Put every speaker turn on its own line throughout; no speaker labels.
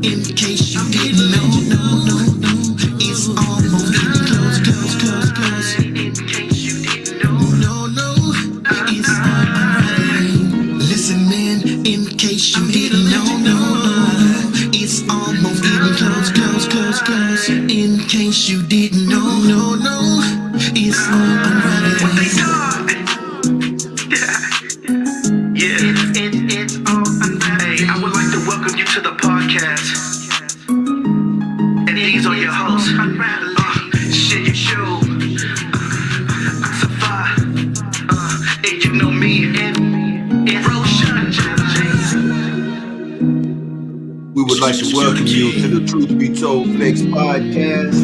In case you didn't know, it's almost getting close, close, close, close. In case you didn't know, it's all unraveling. Listen, man, in case you didn't know, it's almost getting close, close, close, close. In case you didn't know, it's all unraveling. Yeah, it's all unraveling. Hey, I would like to welcome you to the podcast. And these are your hosts. Shit, you show. Safa. And you know me. And Roshan.
We would like to welcome you to the Truth Be Told Flex podcast.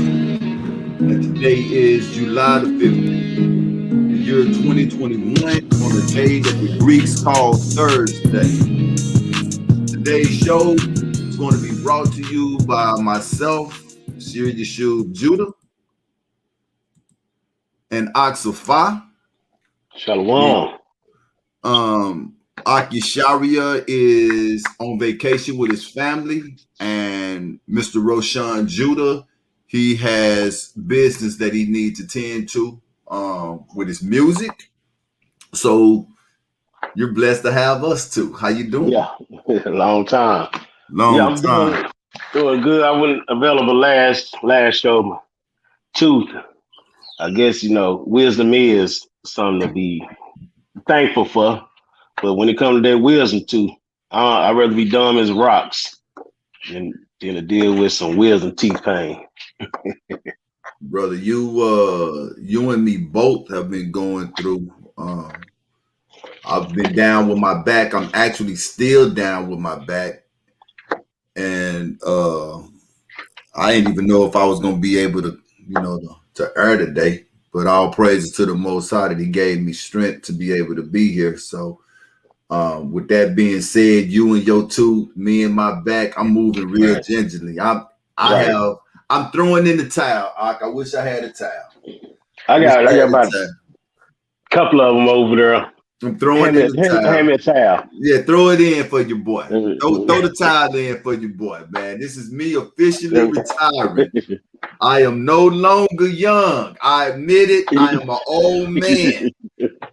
And today is July the 5th, the year 2021, on a day that the Greeks call Thursday. Today's show is going to be brought to you by myself, Shir Yeshub Judah, and Aksafa.
Shalom.
Aki Sharia is on vacation with his family, and Mr. Roshan Judah, he has business that he needs to tend to with his music. So you're blessed to have us too. How you doing?
Yeah, long time.
Long
I'm
time.
doing good. I wasn't available last show. My tooth. I guess wisdom is something to be thankful for. But when it comes to that wisdom tooth, I'd rather be dumb as rocks than to deal with some wisdom teeth pain.
Brother, you and me both have been going through. I've been down with my back. I'm actually still down with my back, and I didn't even know if I was gonna be able to, to air today. But all praises to the Most High that He gave me strength to be able to be here. So, with that being said, you and your two, me and my back, I'm moving real
Right.
gingerly. I'm throwing in the towel. I wish I had a towel.
I got
a
about
towel.
a couple of them over there.
I'm throwing in the towel.
Hand me a towel.
Yeah, throw it in for your boy. Throw the towel in for your boy, man. This is me officially retiring. I am no longer young. I admit it. I am an old man.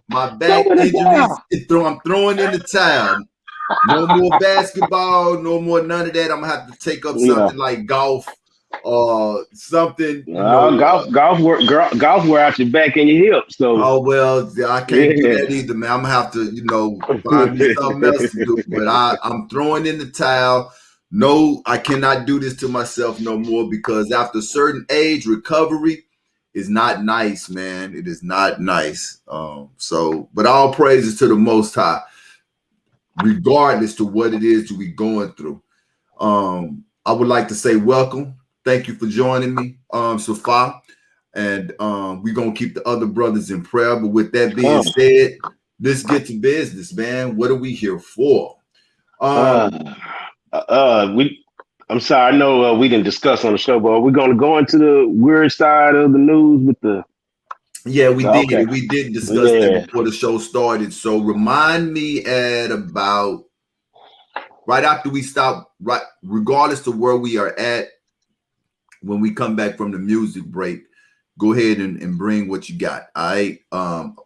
My back injuries. I'm throwing in the towel. No more basketball. No more none of that. I'm gonna have to take up something like golf or something.
Golf wear out your back and your hips. So
I can't do that either, man. I'm gonna have to find me something else to do. But I'm throwing in the towel. No, I cannot do this to myself no more, because after a certain age, recovery is not nice, man. It is not nice. But all praises to the Most High, regardless to what it is to be going through. I would like to say welcome. Thank you for joining me, Safa. And we're going to keep the other brothers in prayer. But with that being said, let's get to business, man. What are we here for?
I'm sorry, I know we didn't discuss on the show, but are we going to go into the weird side of the news with the...
Yeah, we did. Okay. We did discuss that before the show started. So remind me at about right after we stop, right, regardless of where we are at, when we come back from the music break, go ahead and bring what you got. I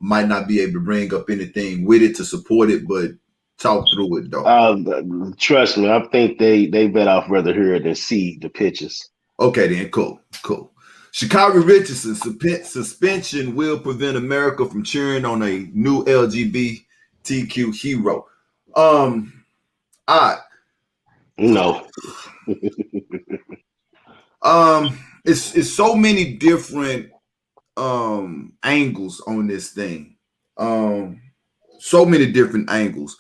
might not be able to bring up anything with it to support it, but talk through it though.
Trust me, I think they bet off rather hear it than see the pictures.
Okay, then cool. Sha'Carri Richardson suspension will prevent America from cheering on a new LGBTQ hero.
No.
It's so many different angles on this thing. So many different angles.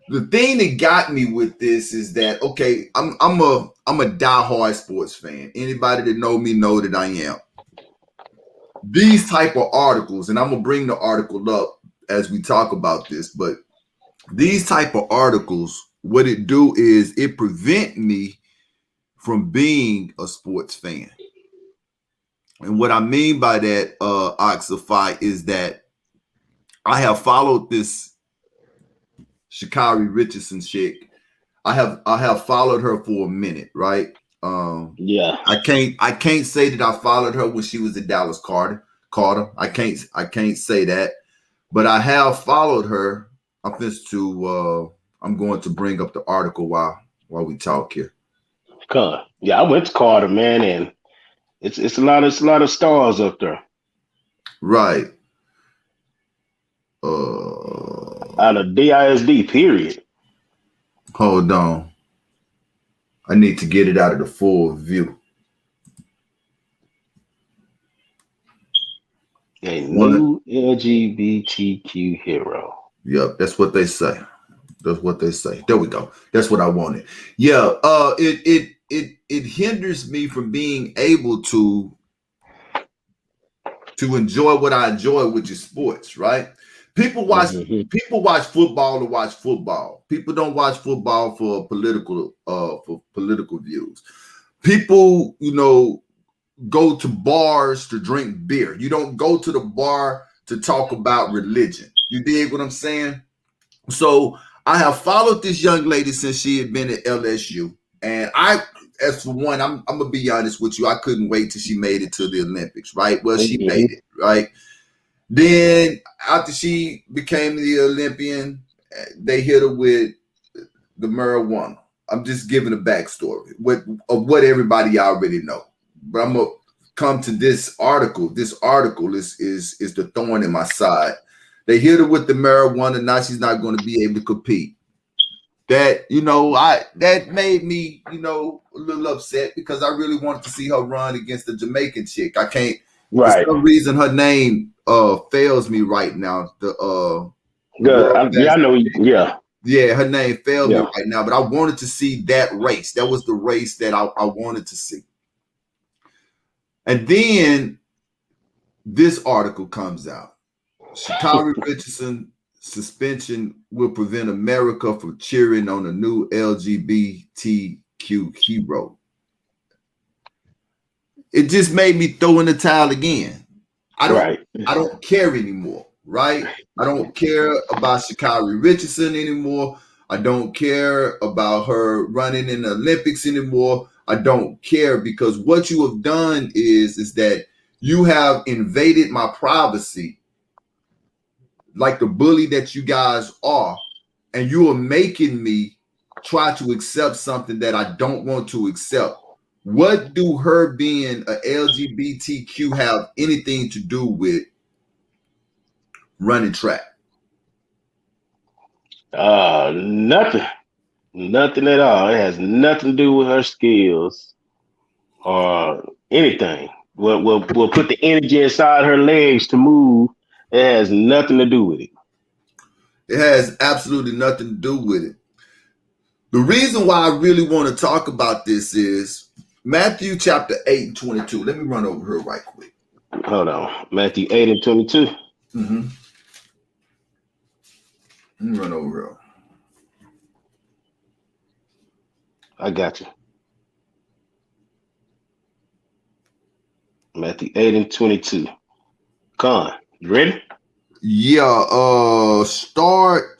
The thing that got me with this is that, okay, I'm a diehard sports fan. Anybody that know me know that I am. These type of articles, and I'm gonna bring the article up as we talk about this, but these type of articles, what it do is it prevent me from being a sports fan. And what I mean by that, Oxify, is that I have followed this Sha'Carri Richardson chick. I have followed her for a minute, right?
Yeah.
I can't say that I followed her when she was at Dallas Carter. I can't say that, but I have followed her. I'm going to bring up the article while we talk here.
Yeah, I went to Carter, man, and it's a lot of stars up there.
Right.
Out of DISD, period.
Hold on. I need to get it out of the full view.
A
One.
new LGBTQ hero.
Yep, that's what they say. That's what they say. There we go. That's what I wanted. Yeah. It hinders me from being able to enjoy what I enjoy, which is sports. Right. People watch
Hmm.
people watch football to watch football. People don't watch football for political views. People, go to bars to drink beer. You don't go to the bar to talk about religion. You dig what I'm saying? So I have followed this young lady since she had been at LSU. And as for one, I'm gonna be honest with you, I couldn't wait till she made it to the Olympics, right? Well, she
Hmm.
made it, right? Then after she became the Olympian, they hit her with the marijuana. I'm just giving a backstory of what everybody already know. But I'm gonna come to this article. This article is the thorn in my side. They hit her with the marijuana. Now she's not going to be able to compete. That made me a little upset because I really wanted to see her run against the Jamaican chick. I can't for
Right.
some reason her name fails me right now. The
Good.
world
Yeah, I
best.
know. Yeah.
Yeah, her name failed me
Yeah.
right now, but I wanted to see that race. That was the race that I wanted to see. And then this article comes out. Sha'Carri Richardson suspension will prevent America from cheering on a new LGBTQ hero. It just made me throw in the towel again. I don't
Right.
I don't care anymore, right? I don't care about Sha'Carri Richardson anymore. I don't care about her running in the Olympics anymore. I don't care because what you have done is that you have invaded my privacy like the bully that you guys are, and you are making me try to accept something that I don't want to accept. What do her being a LGBTQ have anything to do with running track?
Nothing. Nothing at all. It has nothing to do with her skills or anything. We'll put the energy inside her legs to move. It has nothing to do with it.
It has absolutely nothing to do with it. The reason why I really want to talk about this is Matthew chapter 8 and 22. Let me run over here right quick.
Hold on. Matthew 8 and 22.
Mm-hmm. Let me run over here.
I got you. Matthew 8 and 22. Con, you ready?
Yeah, start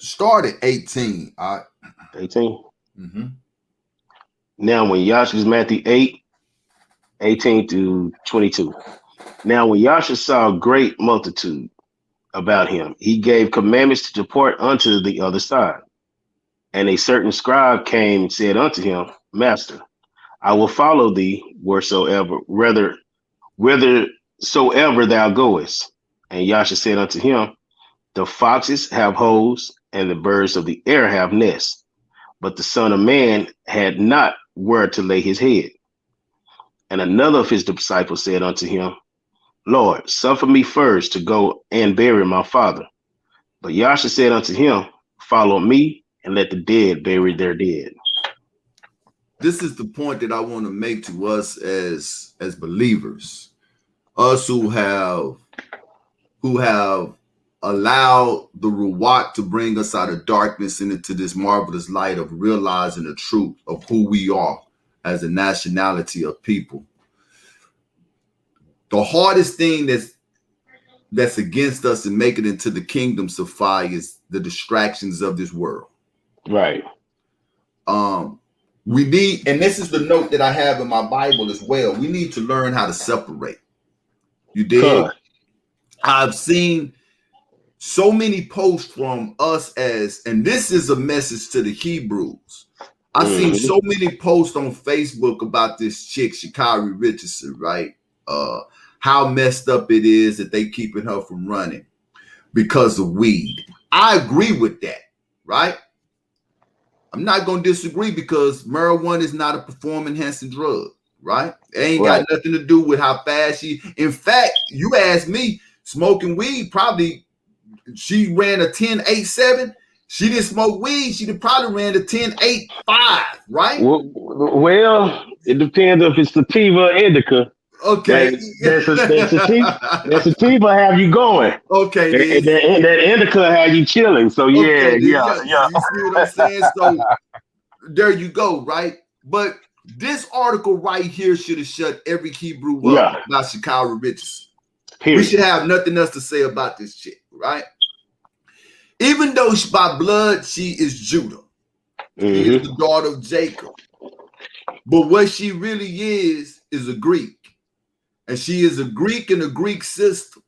at 18. All right.
18.
Mm-hmm.
Now when Yahshua, Matthew 8, 18 to 22. Now when Yahshua saw a great multitude about him, he gave commandments to depart unto the other side. And a certain scribe came and said unto him, Master, I will follow thee whithersoever thou goest. And Yahshua said unto him, the foxes have holes, and the birds of the air have nests, but the Son of Man had not where to lay his head. And another of his disciples said unto him, Lord, suffer me first to go and bury my father. But Yahshua said unto him, follow me, and let the dead bury their dead.
This is the point that I want to make to us as believers, us who have allowed the Ruach to bring us out of darkness and into this marvelous light of realizing the truth of who we are as a nationality of people. The hardest thing that's against us and make it into the kingdom, Sophia, is the distractions of this world.
Right.
We need, and this is the note that I have in my Bible as well. We need to learn how to separate. You did. I've seen so many posts from us and this is a message to the Hebrews. I've seen so many posts on Facebook about this chick, Sha'Carri Richardson, right? How messed up it is that they keeping her from running because of weed. I agree with that, right? I'm not going to disagree because marijuana is not a performance-enhancing drug, right? It ain't got nothing to do with how fast she... In fact, you ask me, smoking weed probably... She ran a 10.87. She didn't smoke weed. She'd have probably ran a 10.85, right?
Well, it depends if it's sativa or indica.
Okay.
That sativa have you going.
Okay.
And that indica have you chilling. So yeah.
You see what I'm saying? So there you go, right? But this article right here should have shut every Hebrew up about Sha'Carri Richardson. Period. We should have nothing else to say about this chick, right? Even though by blood she is Judah, she is the daughter of Jacob. But what she really is a Greek. And she is a Greek in a Greek system.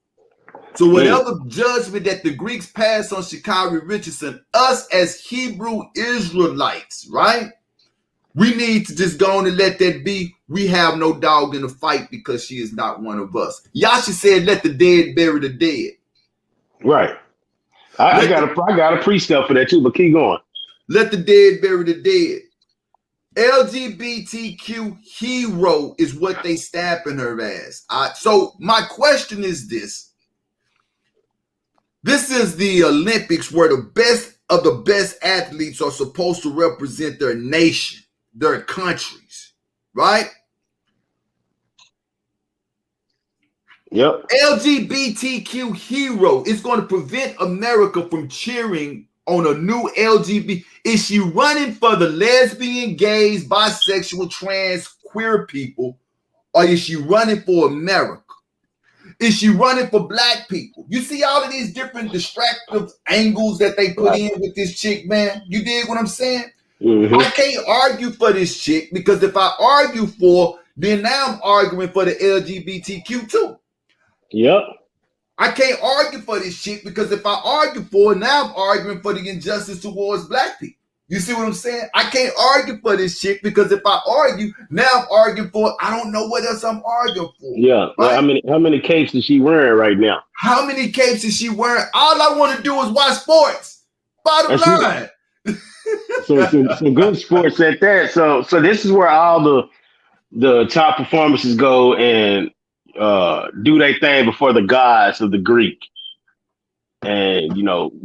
So whatever judgment that the Greeks pass on Sha'Carri Richardson, us as Hebrew Israelites, right? We need to just go on and let that be. We have no dog in the fight because she is not one of us. Yasha said, let the dead bury the dead.
Right. I got a precept for that too, but keep going.
Let the dead bury the dead. LGBTQ hero is what they stamping her as. So my question is this. This is the Olympics where the best of the best athletes are supposed to represent their nation, their countries, right?
Yep.
LGBTQ hero is going to prevent America from cheering on a new LGBT. Is she running for the lesbian, gays, bisexual, trans, queer people, or is she running for America? Is she running for black people? You see all of these different distractive angles that they put in with this chick, man. You dig what I'm saying? I can't argue for this chick because if I argue for, then now I'm arguing for the LGBTQ too.
Yep.
I can't argue for this chick because if I argue for it, now I'm arguing for the injustice towards black people. You see what I'm saying? I can't argue for this chick because if I argue, now I'm arguing for it. I don't know what else I'm arguing for.
Yeah. Right? How many capes is she wearing right now?
How many capes is she wearing? All I want to do is watch sports. Bottom line.
Some good sports at that. So this is where all the top performances go and do their thing before the gods of the Greek. And,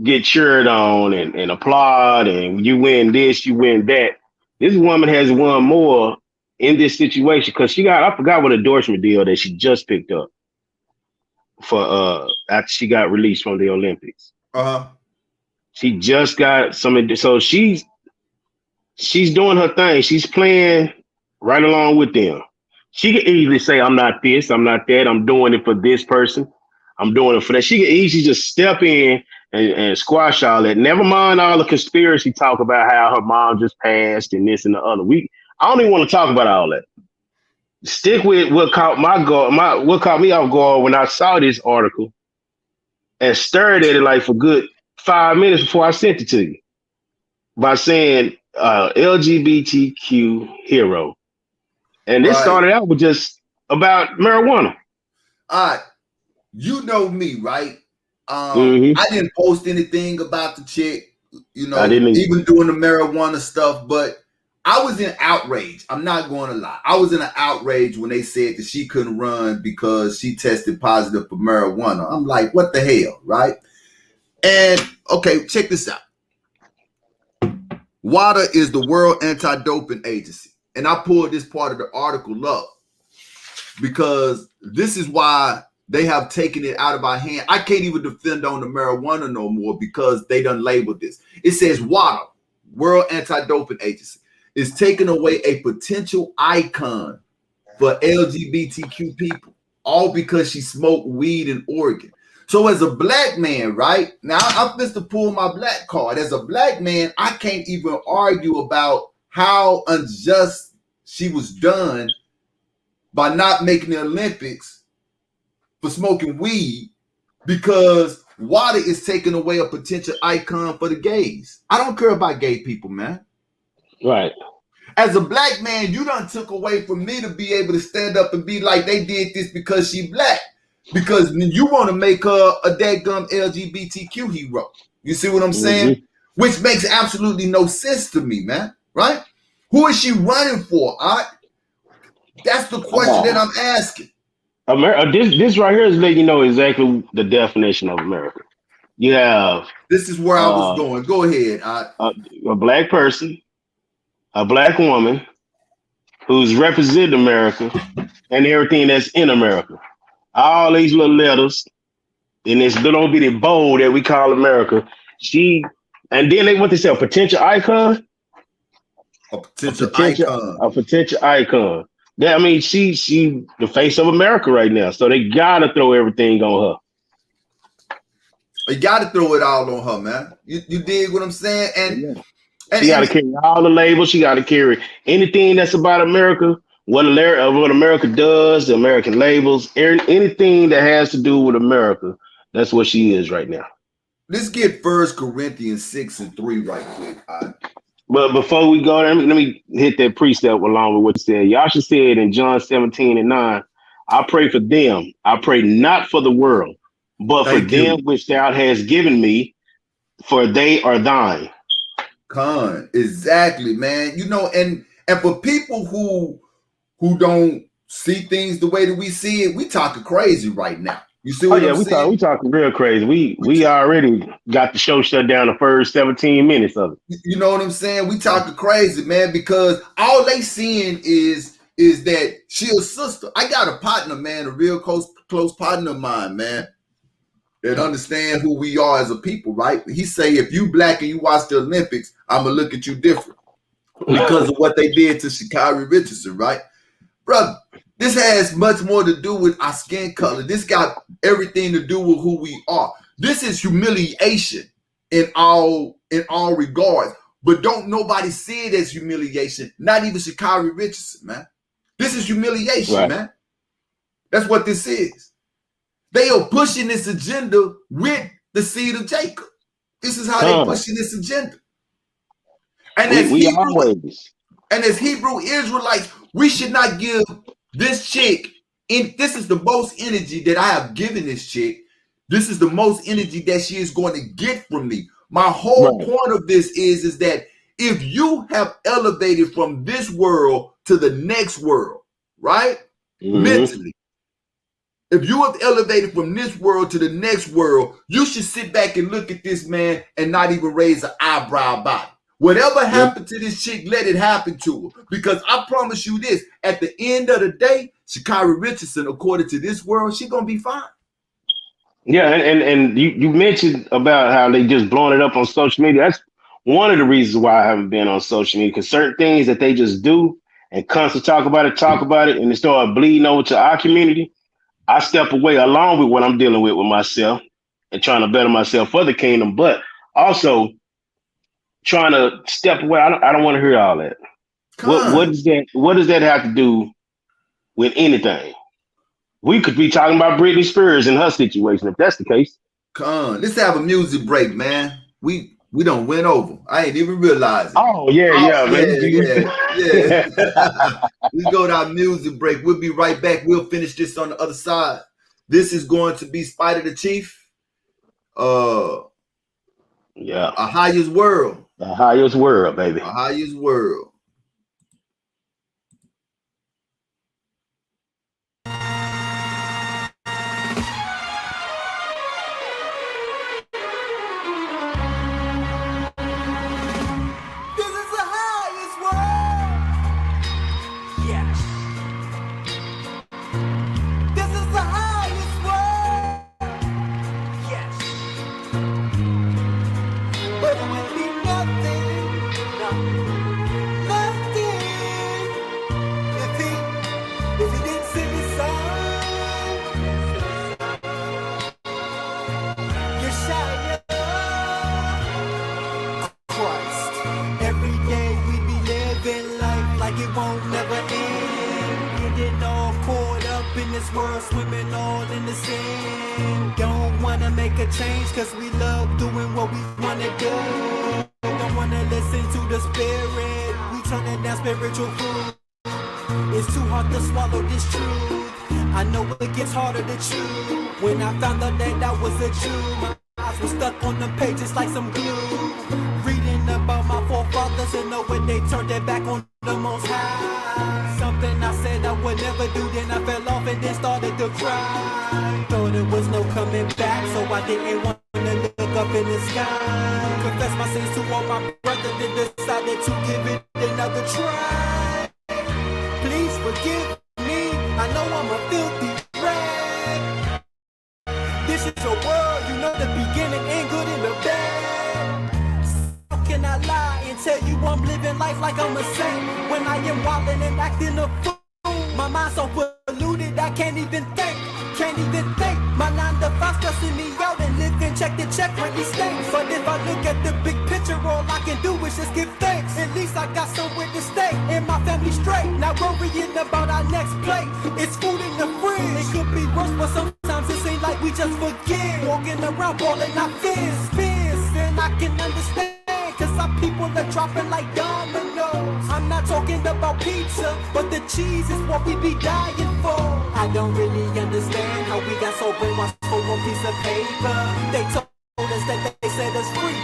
get cheered on and applaud, and you win this, you win that. This woman has won more in this situation because I forgot what endorsement deal that she just picked up for after she got released from the Olympics. She just got so she's doing her thing. She's playing right along with them. She can easily say, I'm not this, I'm not that, I'm doing it for this person. I'm doing it for that. She can easily just step in and squash all that. Never mind all the conspiracy talk about how her mom just passed and this and the other. I don't even want to talk about all that. Stick with what caught what caught me off guard when I saw this article and stared at it like for good 5 minutes before I sent it to you by saying LGBTQ hero. And this started out with just about marijuana.
All right. You know me, right? I didn't post anything about the chick, I didn't even doing the marijuana stuff, but I was in outrage. I'm not going to lie. I was in an outrage when they said that she couldn't run because she tested positive for marijuana. I'm like, what the hell, right? And, okay, check this out. WADA is the World Anti-Doping Agency. And I pulled this part of the article up because this is why they have taken it out of our hand. I can't even defend on the marijuana no more because they done labeled this. It says WADA, World Anti-Doping Agency, is taking away a potential icon for LGBTQ people, all because she smoked weed in Oregon. So as a black man, right? Now I'm supposed to pull my black card. As a black man, I can't even argue about how unjust she was done by not making the Olympics for smoking weed because water is taking away a potential icon for the gays. I don't care about gay people, man.
Right.
As a black man, you done took away from me to be able to stand up and be like, they did this because she black. Because you want to make her a dadgum LGBTQ hero. You see what I'm saying?
Mm-hmm.
Which makes absolutely no sense to me, man. Right? Who is she running for? That's the question that I'm asking.
This right here is letting you know exactly the definition of America. You have
This is where I was going. Go ahead.
a black person, a black woman who's representing America and everything that's in America. All these little letters in this little bitty bowl that we call America. And then they want to say a potential icon.
A potential icon.
A potential icon. Yeah, I mean, she the face of America right now. So they gotta throw everything on her.
You gotta throw it all on her, man. You dig what I'm saying? And
she gotta carry all the labels. She gotta carry anything that's about America, what America does, the American labels, anything that has to do with America. That's what she is right now.
Let's get 1 Corinthians 6:3 right quick.
But before we go, let me hit that precept along with what you said. Yasha said in John 17:9, I pray for them. I pray not for the world, but for them which thou hast given me, for they are thine.
Exactly, man. You know, and for people who don't see things the way that we see it, we talking crazy right now. You see what I'm saying?
We talking real crazy. We already got the show shut down the first 17 minutes of it.
You know what I'm saying? We talking crazy, man, because all they seeing is that she a sister. I got a partner, man, a real close partner of mine, man, that understand who we are as a people, right? He say, if you black and you watch the Olympics, I'm gonna look at you different because of what they did to Sha'Carri Richardson, right? Brother, this has much more to do with our skin color. This got everything to do with who we are. This is humiliation in all regards. But don't nobody see it as humiliation. Not even Sha'Carri Richardson, man. This is humiliation, right, man. That's what this is. They are pushing this agenda with the seed of Jacob. This is how they're pushing this agenda. And as Hebrew Israelites, we should not give this chick, this is the most energy that I have given this chick. This is the most energy that she is going to get from me. My whole point of this is that if you have elevated from this world to the next world, right? Mm-hmm. Mentally, if you have elevated from this world to the next world, you should sit back and look at this man and not even raise an eyebrow about it. Whatever happened to this chick, let it happen to her. Because I promise you this, at the end of the day, Sha'Carri Richardson, according to this world, she's going to be fine.
Yeah, and you mentioned about how they just blowing it up on social media. That's one of the reasons why I haven't been on social media, because certain things that they just do and constantly talk about it, and they start bleeding over to our community, I step away along with what I'm dealing with myself and trying to better myself for the kingdom, but also trying to step away. I don't want to hear all that. What does that have to do with anything? We could be talking about Britney Spears and her situation if that's the case.
Let's have a music break, man. We done went over. I ain't even realize it.
Oh yeah, man.
Yeah. Let's go to our music break. We'll be right back. We'll finish this on the other side. This is going to be Spider the Chief.
Yeah.
A Highest World.
The highest world, baby.
A Highest World.
But it would be nothing, no, this world, swimming all in the sand. Don't wanna make a change, cause we love doing what we wanna do. Don't wanna listen to the spirit, we turning down spiritual food. It's too hard to swallow this truth. I know it gets harder to chew. When I found out that I was a Jew, my eyes were stuck on the pages like some glue. Reading about my forefathers and know when they turned their back on the Most High. Something I said I would never do, then I fell off and then started to cry. Thought it was no coming back, so I didn't want to look up in the sky. Confess my sins to all my brothers, then decided to give it another try. Please forgive me, I know I'm a filthy rag. This is your world, you know the beginning ain't good in the bad. How can I lie and tell you I'm living life like I'm a saint when I am wildin' and acting a fool? My mind's so polluted I can't even think. My 9 to 5 stressing me out and living check to check really stinks. But if I look at the big picture, all I can do is just give thanks. At least I got somewhere to stay and my family straight. Not worrying about our next plate. It's food in the fridge. It could be worse, but sometimes it seems like we just forget. Walking around balling our fists, and I can understand. Cause our people are dropping like dominoes. I'm not talking about pizza, but the cheese is what we be dying for. I don't really understand how we got so brainwashed for one piece of paper. They told us that they set us free,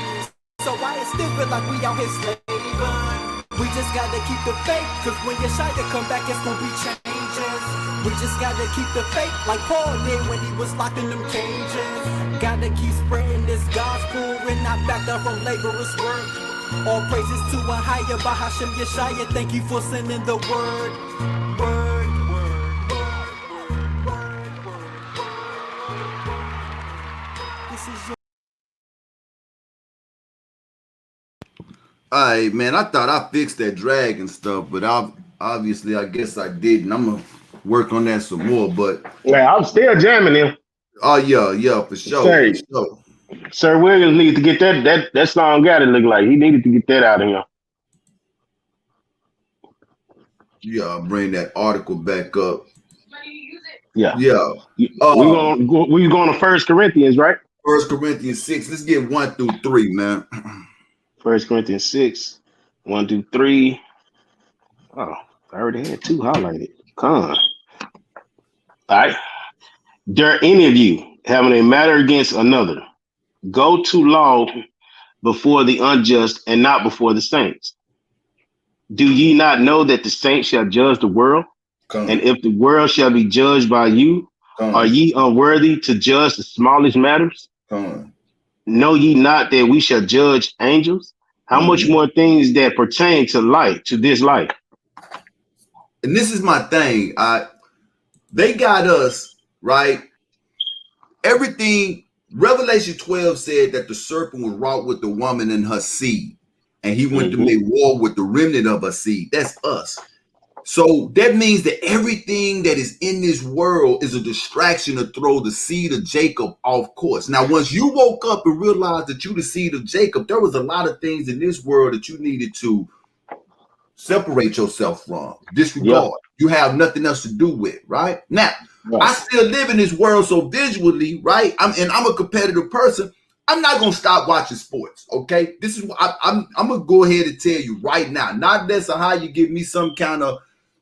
so I still feel like we out here slaving. We just gotta keep the faith, cause when you're shy to come back, it's gonna be changes. We just gotta keep the faith, like Paul did when he was locked in them cages. Gotta keep spreading this gospel and not back up from laborers' work. All praises to a higher Bahashem Yeshaya. Thank you for sending the word. This is your.
All right, man. I thought I fixed that drag and stuff, but obviously, I guess I didn't. I'm gonna work on that some more. But
yeah, I'm still jamming him.
Oh yeah, for sure.
Say,
for sure.
Sir Williams needs to get that song got it look like he needed to get that out of him.
Yeah, I'll bring that article back up.
Yeah.
We
going to 1 Corinthians, right?
1 Corinthians 6. Let's get 1 through 3, man.
1 Corinthians 6, 1 through 3. Oh, I already had 2 highlighted. Come on. All right. Dare any of you having a matter against another go to law before the unjust and not before the saints? Do ye not know that the saints shall judge the world? And if the world shall be judged by you, are ye unworthy to judge the smallest matters? Know ye not that we shall judge angels? How much more things that pertain to life, to this life?
And this is my thing. They got us, right? Everything, Revelation 12 said that the serpent was wrought with the woman and her seed. And he went to make war with the remnant of her seed. That's us. So that means that everything that is in this world is a distraction to throw the seed of Jacob off course. Now, once you woke up and realized that you the seed of Jacob, there was a lot of things in this world that you needed to separate yourself from, disregard. Yep. You have nothing else to do with, right? Now, I still live in this world so visually, right? I'm a competitive person. I'm not gonna stop watching sports, okay? This is what I'm gonna go ahead and tell you right now. Not unless how you give me some kind of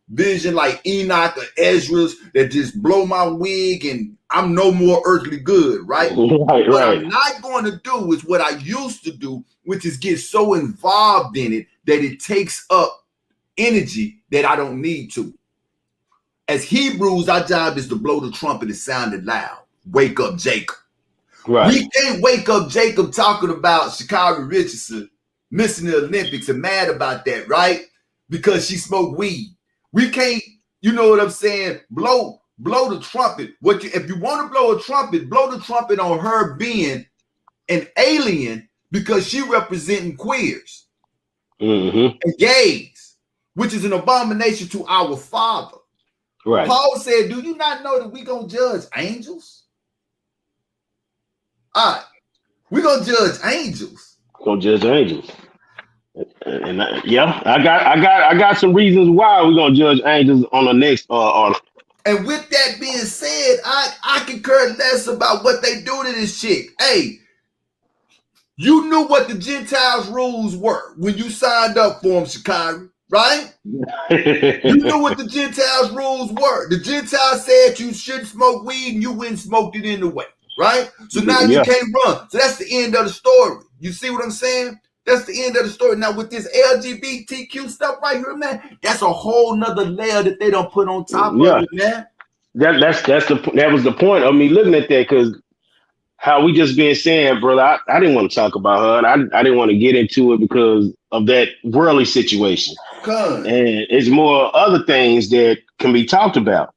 vision like Enoch or Ezra's that just blow my wig and I'm no more earthly good, right? What I'm not going to do is what I used to do, which is get so involved in it that it takes up energy that I don't need to. As Hebrews, our job is to blow the trumpet and sound it loud. Wake up, Jacob. Right. We can't wake up Jacob talking about Sha'Carri Richardson missing the Olympics and mad about that, right? Because she smoked weed. We can't, you know what I'm saying? Blow the trumpet. If you want to blow the trumpet on her being an alien because she representing queers and gays, which is an abomination to our Father. Right. Paul said, do you not know that we gonna judge angels? All right, we're gonna judge angels.
And I got some reasons why we're gonna judge angels on the next article.
And with that being said, I concur less about what they do to this chick. Hey, you knew what the Gentiles' rules were when you signed up for them, Shikari, right? You knew what the Gentiles' rules were. The Gentiles said you shouldn't smoke weed and you went and smoked it anyway, right? So now you can't run. So that's the end of the story. You see what I'm saying? That's the end of the story. Now with this LGBTQ stuff right here, man, that's a whole nother layer that they don't put on top of it, man.
That was the point of me looking at that, because how we just been saying, brother, I didn't want to talk about her, and I didn't want to get into it because of that worldly situation.
Good.
And it's more other things that can be talked about.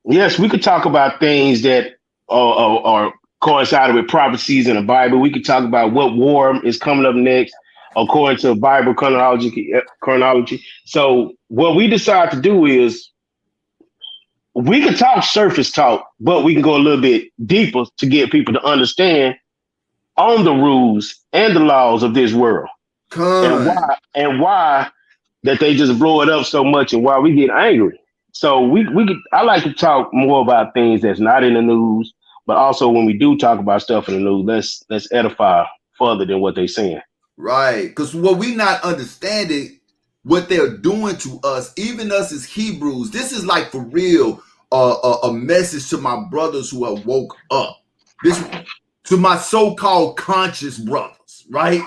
Yes, we could talk about things that are coincided with prophecies in the Bible. We could talk about what war is coming up next according to Bible chronology. So what we decide to do is we can talk surface talk, but we can go a little bit deeper to get people to understand on the rules and the laws of this world. And why that they just blow it up so much and why we get angry. So I like to talk more about things that's not in the news, but also when we do talk about stuff in the news, let's edify further than what they're saying.
Right. Because what we not understanding, what they're doing to us, even us as Hebrews, this is like for real a message to my brothers who have woke up. This to my so-called conscious brothers, right?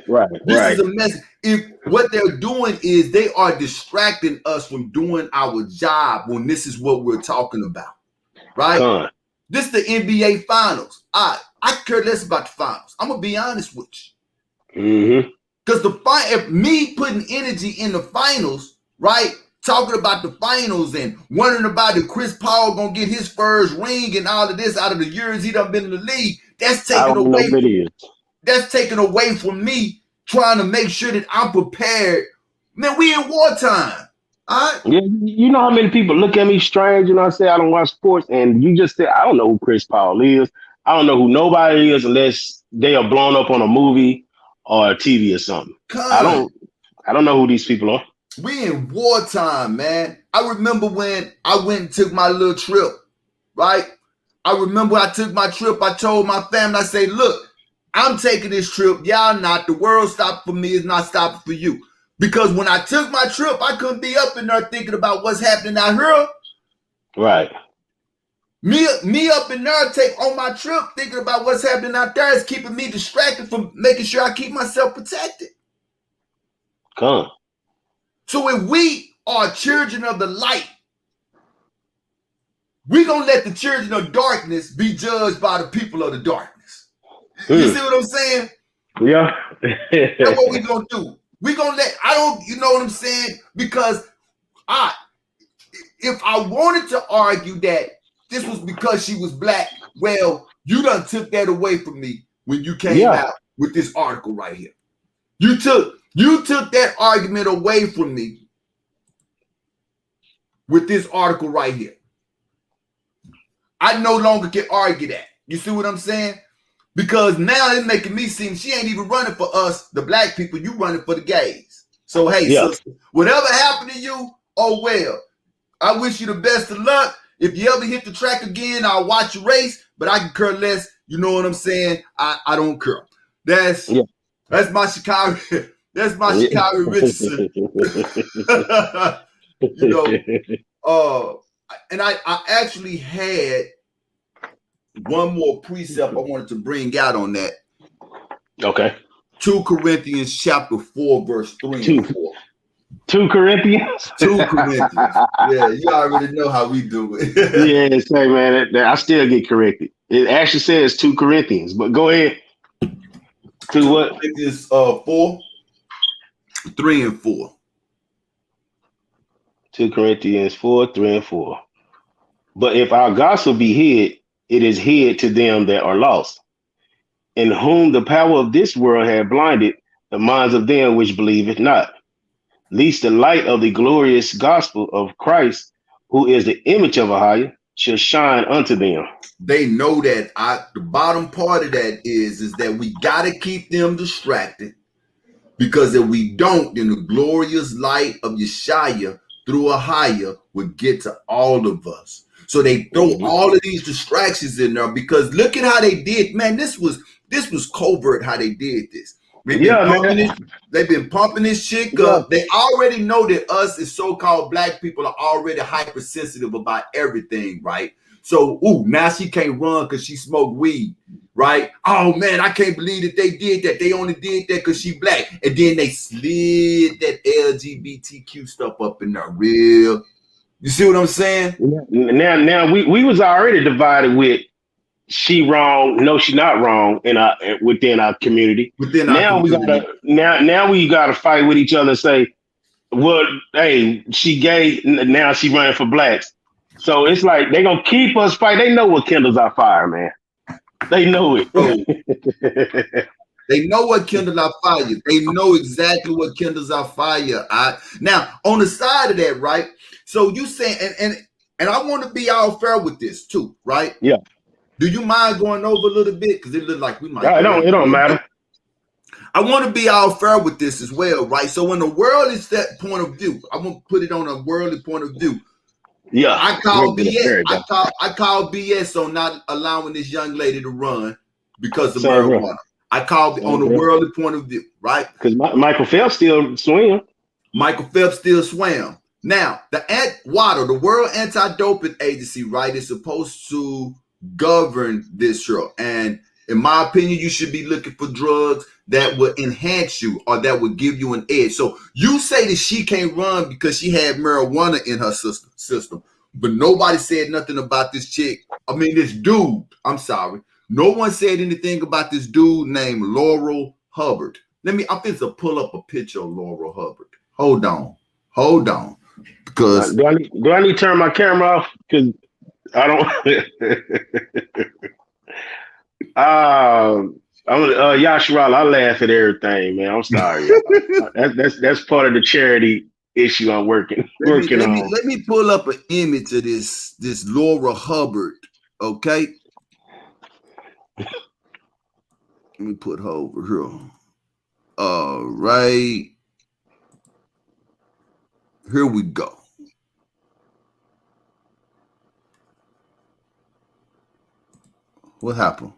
Right.
This is a message. If what they're doing is they are distracting us from doing our job when this is what we're talking about, right? This is the NBA Finals. I care less about the finals. I'm gonna be honest with you. Because if me putting energy in the finals, right? Talking about the finals and wondering about if Chris Paul gonna get his first ring and all of this out of the years he done been in the league, that's taken away. That's taken away from me trying to make sure that I'm prepared. Man, we in wartime. All right?
Yeah, you know how many people look at me strange, I say I don't watch sports, and you just say I don't know who Chris Paul is. I don't know who nobody is unless they are blown up on a movie or a TV or something. I don't know who these people are.
We in wartime, man. I remember when I went and took my little trip, right? I remember I took my trip. I told my family, I say, look, I'm taking this trip. Y'all not. The world stopped for me. It's not stopping for you. Because when I took my trip, I couldn't be up in there thinking about what's happening out here.
Right.
Me up in there on my trip thinking about what's happening out there is keeping me distracted from making sure I keep myself protected. So if we are children of the light, we're going to let the children of darkness be judged by the people of the darkness. You see what I'm saying?
Yeah.
That's what we're going to do. We're going to you know what I'm saying? Because if I wanted to argue that this was because she was black, well, you done took that away from me when you came out with this article right here. You took that argument away from me with this article right here. I no longer can argue that. You see what I'm saying? Because now it's making me seem she ain't even running for us, the black people. You running for the gays. So, hey, sister, whatever happened to you, oh, well. I wish you the best of luck. If you ever hit the track again, I'll watch your race, but I can care less. You know what I'm saying? I don't care. That's my Chicago. That's my Chicago Richardson. And I actually had one more precept I wanted to bring out on that.
Okay.
2 Corinthians chapter 4, verse 3 and 4.
2 Corinthians?
2 Corinthians. Yeah, you already know how we do it.
Yeah, say, man, I still get corrected. It actually says 2 Corinthians, but go ahead. 2 what?
Corinthians 4, 3 and 4.
2 Corinthians 4, 3 and 4. But if our gospel be hid, it is hid to them that are lost, in whom the power of this world had blinded the minds of them which believeth not, lest the light of the glorious gospel of Christ, who is the image of a higher, shall shine unto them.
They know that the bottom part of that is that we got to keep them distracted, because if we don't, then the glorious light of Yeshua through a higher would get to all of us. So they throw all of these distractions in there because look at how they did. Man, this was covert how they did this. They've been pumping
man.
this. They've been pumping this chick
Yeah.
up. They already know that us as so-called black people are already hypersensitive about everything, right? So, now she can't run because she smoked weed, right? Oh man, I can't believe that they did that. They only did that because she black, and then they slid that LGBTQ stuff up in there, real. You see what I'm saying?
Now we was already divided with she wrong, no, she not wrong within our community.
Within our
Now
community.
we gotta fight with each other and say, well, hey, she gay, now she running for blacks. So it's like they gonna keep us fight. They know what kindles our fire, man. They know it.
Oh. They know what kindles our fire. They know exactly what kindles our fire. Now, on the side of that, right? So you saying, and I want to be all fair with this too, right?
Yeah.
Do you mind going over a little bit? Because it looks like we might.
It don't matter.
I want to be all fair with this as well, right? So when the world is that point of view, I'm gonna put it on a worldly point of view.
Yeah,
I call BS. I call BS on not allowing this young lady to run because of marijuana. I call on the worldly point of view, right?
Because Michael Phelps still swam.
Michael Phelps still swam. Now, the World Anti-Doping Agency, right, is supposed to govern this show. And in my opinion, you should be looking for drugs that will enhance you or that will give you an edge. So you say that she can't run because she had marijuana in her system, but nobody said nothing about this chick. I mean, this dude. I'm sorry. No one said anything about this dude named Laurel Hubbard. I'm going to pull up a picture of Laurel Hubbard. Hold on. Because
do I need to turn my camera off? Because I don't. Yasharal, I laugh at everything, man. I'm sorry. that's part of the charity issue I'm working on.
Let me pull up an image of this Laura Hubbard. Okay. Let me put her over here. All right. Here we go. What happened?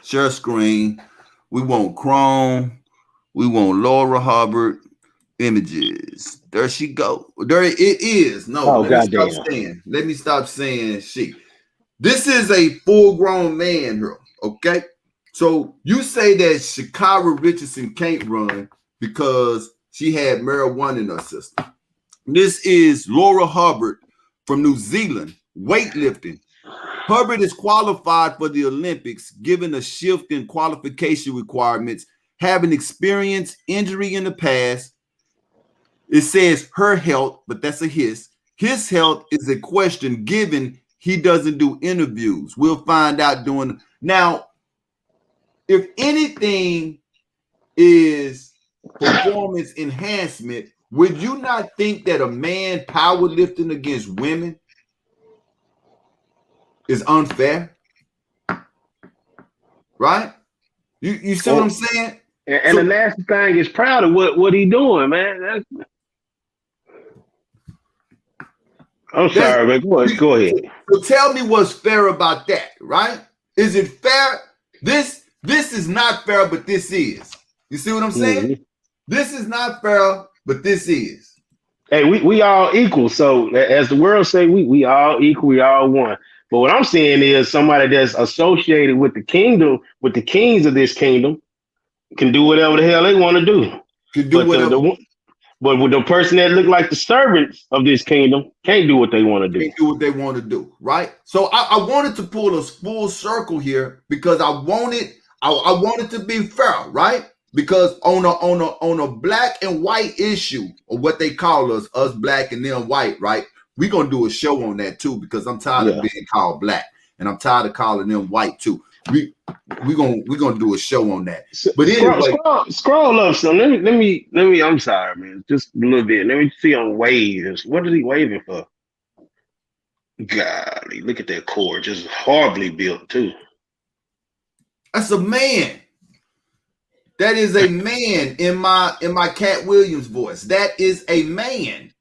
Share screen. We want Chrome. We want Laura Hubbard images. There she go. There it is. No, let me stop saying she. This is a full-grown man here. Okay. So you say that Shakira Richardson can't run because she had marijuana in her system. This is Laura Hubbard from New Zealand, weightlifting. Hubbard is qualified for the Olympics, given a shift in qualification requirements, having experienced injury in the past. It says her health, but that's a his. His health is a question given he doesn't do interviews. We'll find out doing. Now, if anything is performance enhancement, would you not think that a man powerlifting against women is unfair? Right? You see what I'm saying?
And the nasty thing is proud of what he doing, man. I'm sorry, man. Go ahead.
So tell me what's fair about that, right? Is it fair? This is not fair, but this is. You see what I'm saying? Mm-hmm. This is not fair, but this is.
Hey, we all equal. So as the world say, we all equal, we all one. But what I'm saying is somebody that's associated with the kingdom, with the kings of this kingdom, can do whatever the hell they want to do. But with the person that look like the servants of this kingdom can't do what they want to do.
Can't do what they want to do, right? So I wanted to pull us full circle here because I wanted to be fair, right? Because on a black and white issue, or what they call us black and them white, right? We're gonna do a show on that too, because I'm tired of being called black and I'm tired of calling them white too. We're gonna do a show on that. But anyway,
scroll up some. Let me. I'm sorry, man. Just a little bit. Let me see on waves. What is he waving for? Golly, look at that cord. Just horribly built too.
That's a man. That is a man in my Cat Williams voice. That is a man.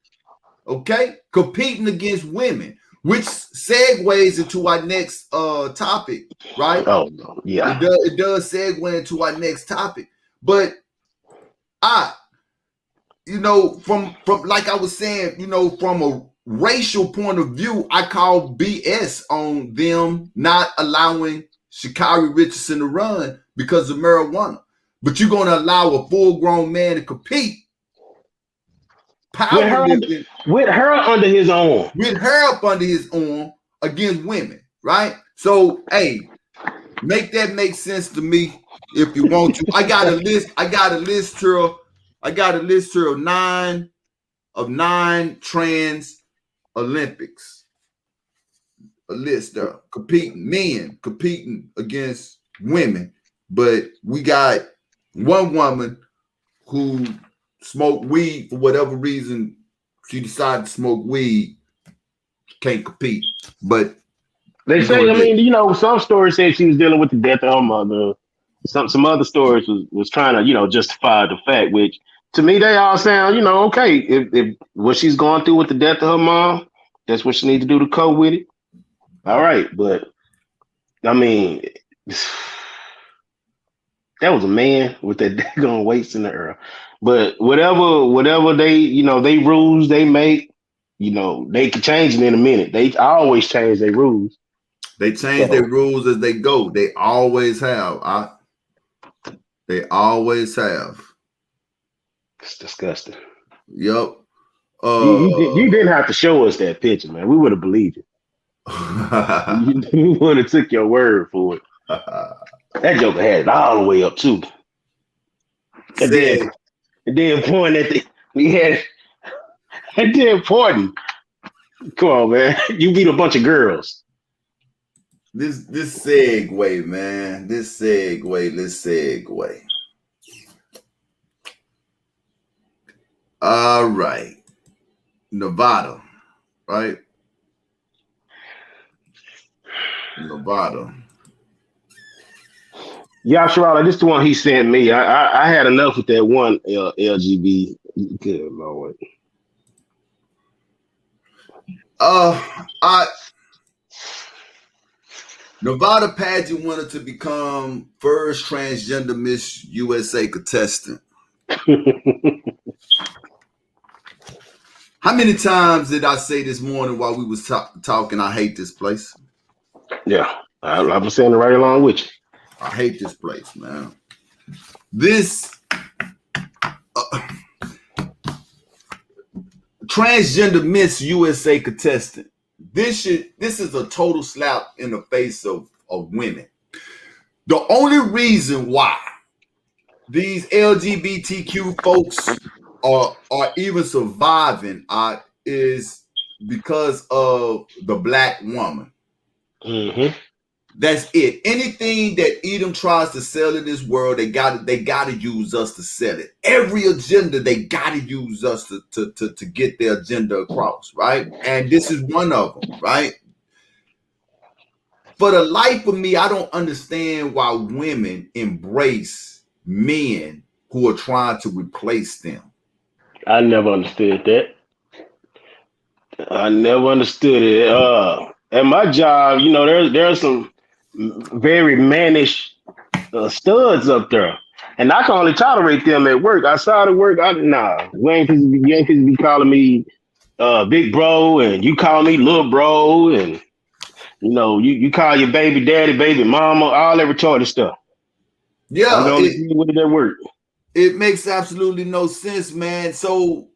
Okay, competing against women, which segues into our next topic, right?
Oh no, yeah.
It does segue into our next topic. But from like I was saying, from a racial point of view, I call BS on them not allowing Sha'Carri Richardson to run because of marijuana. But you're gonna allow a full-grown man to compete, powerlifting,
With her under his arm.
with her up under his arm against women, right? So, hey, make that make sense to me if you want to. I got a list here. I got a list here of nine trans Olympics. A list there men competing against women, but we got one woman who smoked weed for whatever reason. She decided to smoke weed, can't compete. But
They say, I mean, some stories say she was dealing with the death of her mother. Some other stories was trying to, justify the fact, which to me they all sound, okay. If what she's going through with the death of her mom, that's what she needs to do to cope with it. All right, but I mean, that was a man with that daggone weights in the air. But whatever they, they rules they make, they can change it in a minute. They always change their rules.
They change their rules as they go. They always have. They always have.
It's disgusting.
Yep.
You didn't have to show us that picture, man. We would have believed it. We would have took your word for it. That joker had it all the way up too. And then pointing at we had and then pointing. Come on, man. You beat a bunch of girls.
This segue, man. Let's segue. All right. Nevada, right? Nevada.
Yeah, Sharala, this is the one he sent me. I had enough with that one LGB. Good Lord.
Nevada pageant winner to become first transgender Miss USA contestant. How many times did I say this morning while we was talking, I hate this place?
Yeah, I'm saying it right along with you.
I hate this place, man. This transgender Miss USA contestant. This is a total slap in the face of women. The only reason why these LGBTQ folks are even surviving is because of the black woman.
Mm-hmm.
That's it. Anything that Edom tries to sell in this world, they gotta use us to sell it. Every agenda, they gotta use us to get their agenda across, right? And this is one of them, right? For the life of me, I don't understand why women embrace men who are trying to replace them.
I never understood that. I never understood it. At my job, there's some very mannish studs up there, and I can only tolerate them at work. Outside of work, you ain't supposed to be calling me big bro, and you call me little bro, and you call your baby daddy, baby mama, all that retarded stuff.
Yeah,
I can only deal with it at work.
It makes absolutely no sense, man. So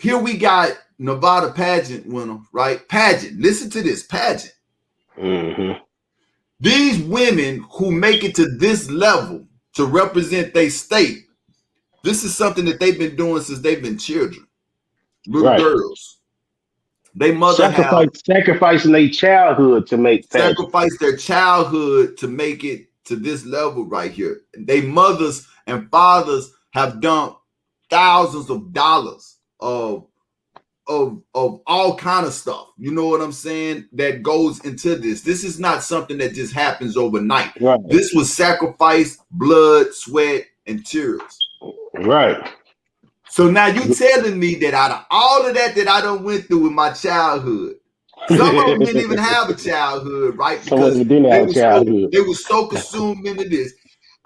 here we got Nevada pageant winner, right? Pageant. Listen to this pageant.
Mm-hmm.
These women who make it to this level to represent their state, this is something that they've been doing since they've been children, little girls. They
sacrificing their childhood to make
sacrifice their childhood to make it to this level right here. They mothers and fathers have dumped thousands of dollars of all kind of stuff. You know what I'm saying? That goes into this. This is not something that just happens overnight.
Right.
This was sacrifice, blood, sweat, and tears.
Right.
So now you telling me that out of all of that I done went through in my childhood, some of them didn't even have a childhood, right?
Some of
Because
them didn't have a childhood.
they were so consumed into this.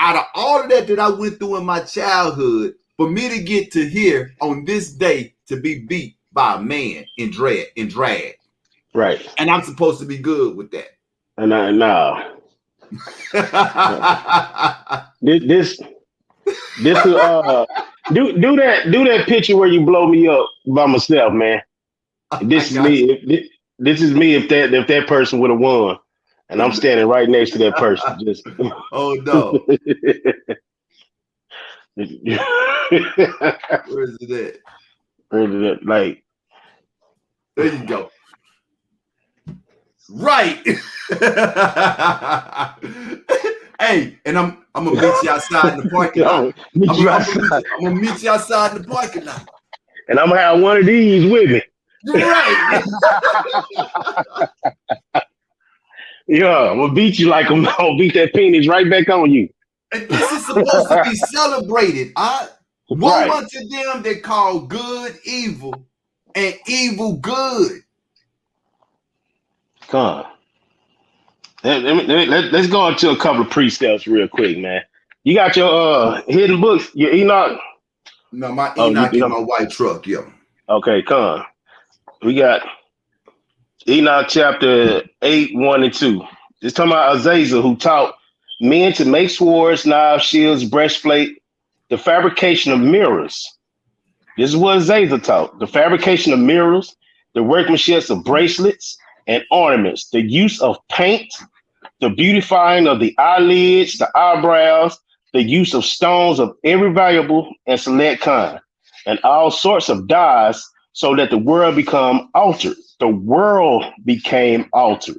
Out of all of that I went through in my childhood, for me to get to here on this day to be beat by a man in drag.
Right.
And I'm supposed to be good with that.
And no. This do that picture where you blow me up by myself, man. This is me. This is me if that person would have won, and I'm standing right next to that person. Just
oh no. Where is it at?
Like,
there you go. Right. Hey, and I'm gonna meet you outside in the parking lot. I'm gonna meet you outside in the parking lot.
And I'm gonna have one of these with me.
Right.
Yeah, I'm gonna beat you like I'm gonna beat that penis right back on you.
And this is supposed to be celebrated. One bunch of them they call good evil and evil good.
Come on. Let's go into a couple of precepts real quick, man. You got your hidden books, your Enoch?
No, my Enoch in my white truck, yeah.
Okay, come on. We got Enoch chapter 8, 1 and 2. It's talking about Azazel, who taught men to make swords, knives, shields, breastplate, the fabrication of mirrors. This is what Azazel taught. The fabrication of mirrors, the workmanship of bracelets and ornaments, the use of paint, the beautifying of the eyelids, the eyebrows, the use of stones of every valuable and select kind, and all sorts of dyes, so that the world become altered. The world became altered.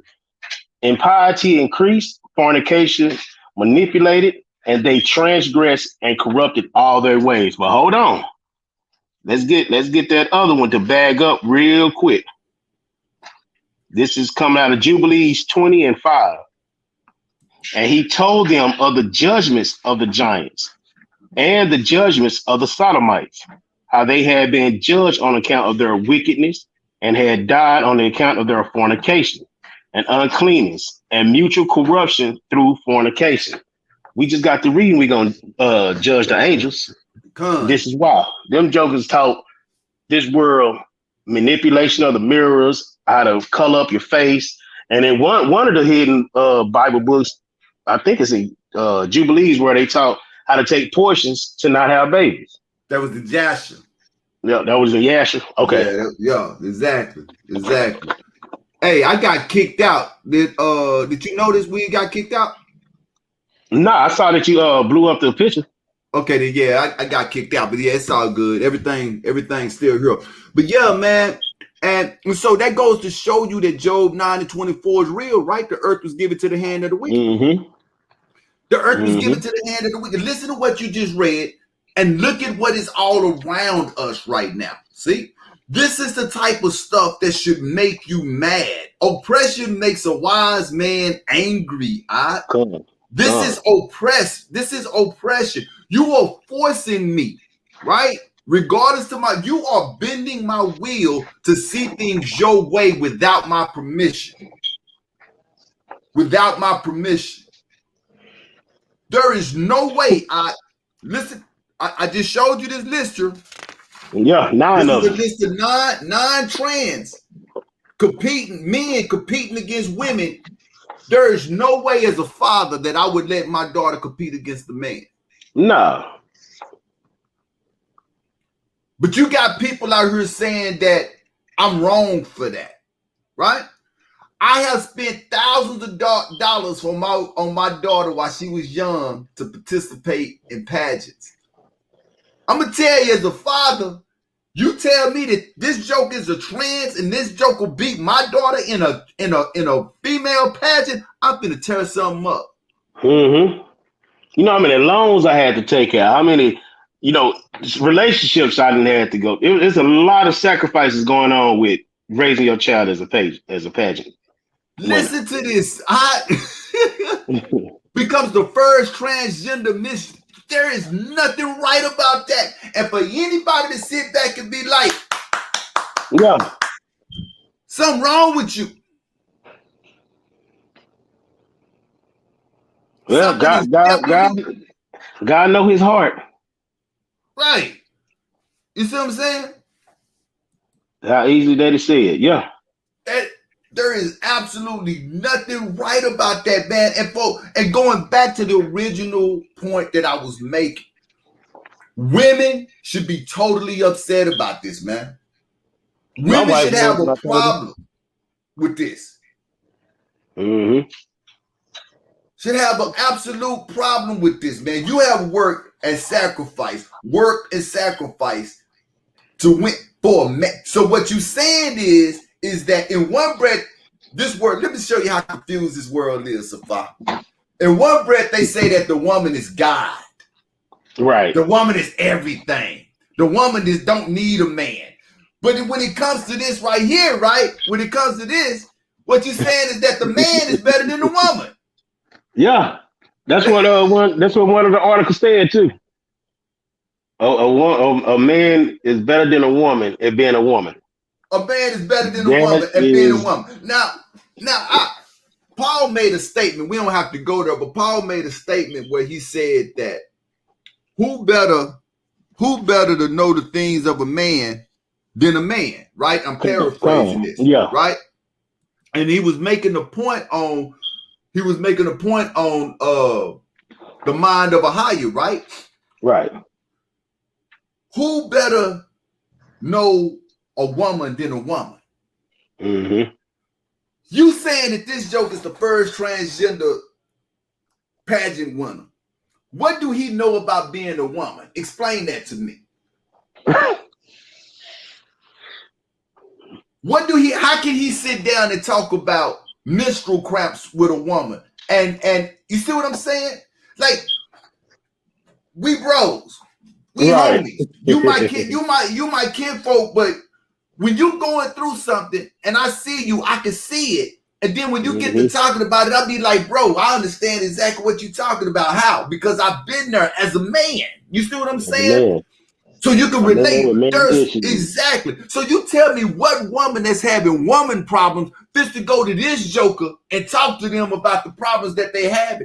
Impiety increased, fornication manipulated, and they transgressed and corrupted all their ways. But hold on. Let's get that other one to bag up real quick. This is coming out of Jubilees 20 and 5. And he told them of the judgments of the giants and the judgments of the Sodomites, how they had been judged on account of their wickedness and had died on the account of their fornication and uncleanness and mutual corruption through fornication. We just got to read, we're going to judge the angels. This is why. Them jokers taught this world manipulation of the mirrors, how to color up your face. And then one of the hidden Bible books, I think it's in Jubilees, where they taught how to take portions to not have babies.
That was the Jasher.
Yeah, that was the Yasher. Okay.
Yeah, exactly. Hey, I got kicked out. Did you notice we got kicked out?
Nah, I saw that you blew up the picture.
Okay, then yeah, I got kicked out, but yeah, it's all good. Everything's still here. But yeah, man, and so that goes to show you that Job 9 and 24 is real, right? The earth was given to the hand of the wicked.
Mm-hmm.
The earth was given to the hand of the wicked. Listen to what you just read, and look at what is all around us right now. See? This is the type of stuff that should make you mad. Oppression makes a wise man angry. This is oppression. You are forcing me, right? Regardless to you are bending my will to see things your way without my permission. Without my permission. There is no way I just showed you this list here.
Yeah, 9 of them.
This is a list of nine trans men competing against women. There is no way as a father that I would let my daughter compete against a man.
No.
But you got people out here saying that I'm wrong for that, right? I have spent thousands of dollars on my daughter while she was young to participate in pageants. I'm gonna tell you, as a father, you tell me that this joke is a trans and this joke will beat my daughter in a female pageant, I'm gonna tear something up.
Mm-hmm. You know how many loans I had to take out? How many, relationships I didn't have to go. There's a lot of sacrifices going on with raising your child as a pageant.
Listen to this. Becomes the first transgender Miss There is nothing right about that. And for anybody to sit back and be like,
yeah,
something wrong with you.
Well, God know his heart.
Right. You see what I'm saying?
How easy that he said. Yeah.
That there is absolutely nothing right about that, man. And going back to the original point that I was making, women should be totally upset about this, man. Women should have a problem with this.
Mm-hmm.
Should have an absolute problem with this, man. You have worked and sacrificed to win for a man. So what you saying is that in one breath, this world, let me show you how confused this world is, Safa. In one breath, they say that the woman is God.
Right.
The woman is everything. The woman don't need a man. But when it comes to this right here, right? When it comes to this, what you're saying is that the man is better than the woman.
Yeah. That's what one of the articles said too. A man is better than a woman at being a woman.
A man is better than a woman at being a woman. Now, Paul made a statement. We don't have to go there, but Paul made a statement where he said that who better to know the things of a man than a man, right? I'm paraphrasing this, right? And he was making a point on the mind of a higher, right?
Right.
Who better know a woman than a woman?
Mm-hmm.
You saying that this joke is the first transgender pageant winner. What do he know about being a woman? Explain that to me. How can he sit down and talk about menstrual cramps with a woman? And you see what I'm saying? Like, we bros. We homies. You might kinfolk, but when you going through something and I see you, I can see it. And then when you get to talking about it, I'll be like, bro, I understand exactly what you're talking about. How? Because I've been there as a man. You see what I'm saying? So you can relate. Exactly. So you tell me what woman that's having woman problems fits to go to this joker and talk to them about the problems that they have.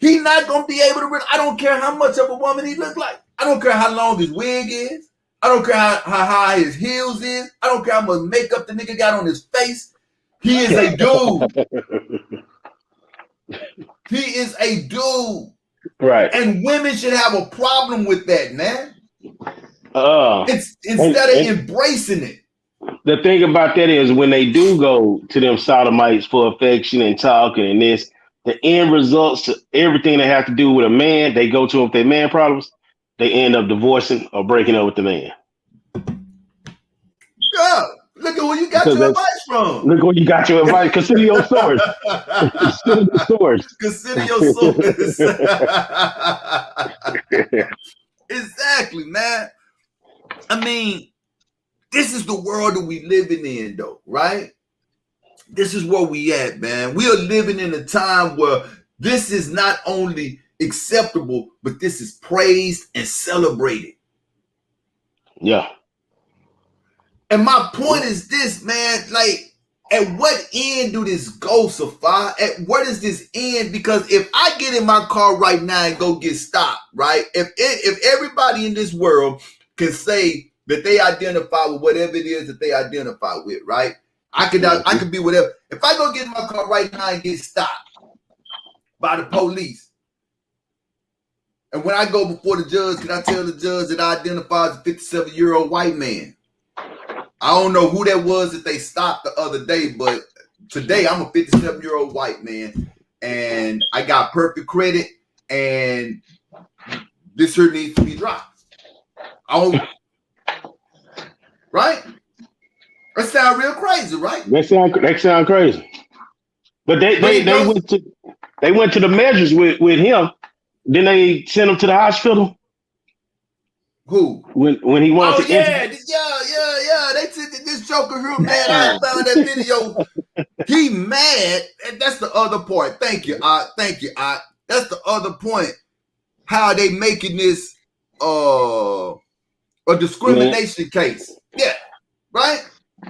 He not going to be able to, I don't care how much of a woman he look like. I don't care how long his wig is. I don't care how high his heels is. I don't care how much makeup the nigga got on his face. He is a dude. He is a dude.
Right.
And women should have a problem with that, man. Instead of embracing it.
The thing about that is when they do go to them sodomites for affection and talking and this, the end results to everything they have to do with a man, they go to them with their man problems, they end up divorcing or breaking up with the man.
Yeah. Look at where you got your advice from.
Look where you got your advice. Consider your source. Consider the source.
Consider your source. Exactly, man. I mean, this is the world that we living in, though, right? This is where we at, man. We are living in a time where this is not only acceptable, but this is praised and celebrated.
Yeah.
And my point is this, man, like, at what end do this go, Safa? At what is this end? Because if I get in my car right now and go get stopped, right? If everybody in this world can say that they identify with whatever it is that they identify with, right? I could be whatever. If I go get in my car right now and get stopped by the police, and when I go before the judge, can I tell the judge that I identify as a 57-year-old white man? I don't know who that was that they stopped the other day, but today I'm a 57-year-old white man, and I got perfect credit, and this here needs to be dropped. Right? That sound real crazy, right?
That sound crazy. But they went to the measures with him. Then they sent him to the hospital.
Who?
When he wanted to
yeah. They took this joker here, man. I found that video. He mad. And that's the other part. Thank you, That's the other point. how they making this a discrimination case. Yeah, right?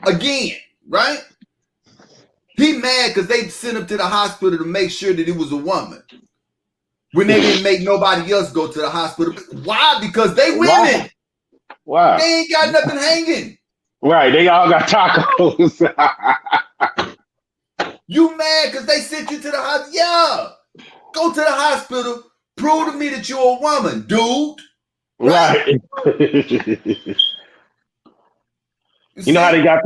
Again, right? He mad because they sent him to the hospital to make sure that it was a woman. When they didn't make nobody else go to the hospital. Why? Because they women.
Wow.
They ain't got nothing hanging.
Right. They all got tacos.
You mad because they sent you to the hospital? Yeah. Go to the hospital. Prove to me that you're a woman, dude.
Right. You know how they got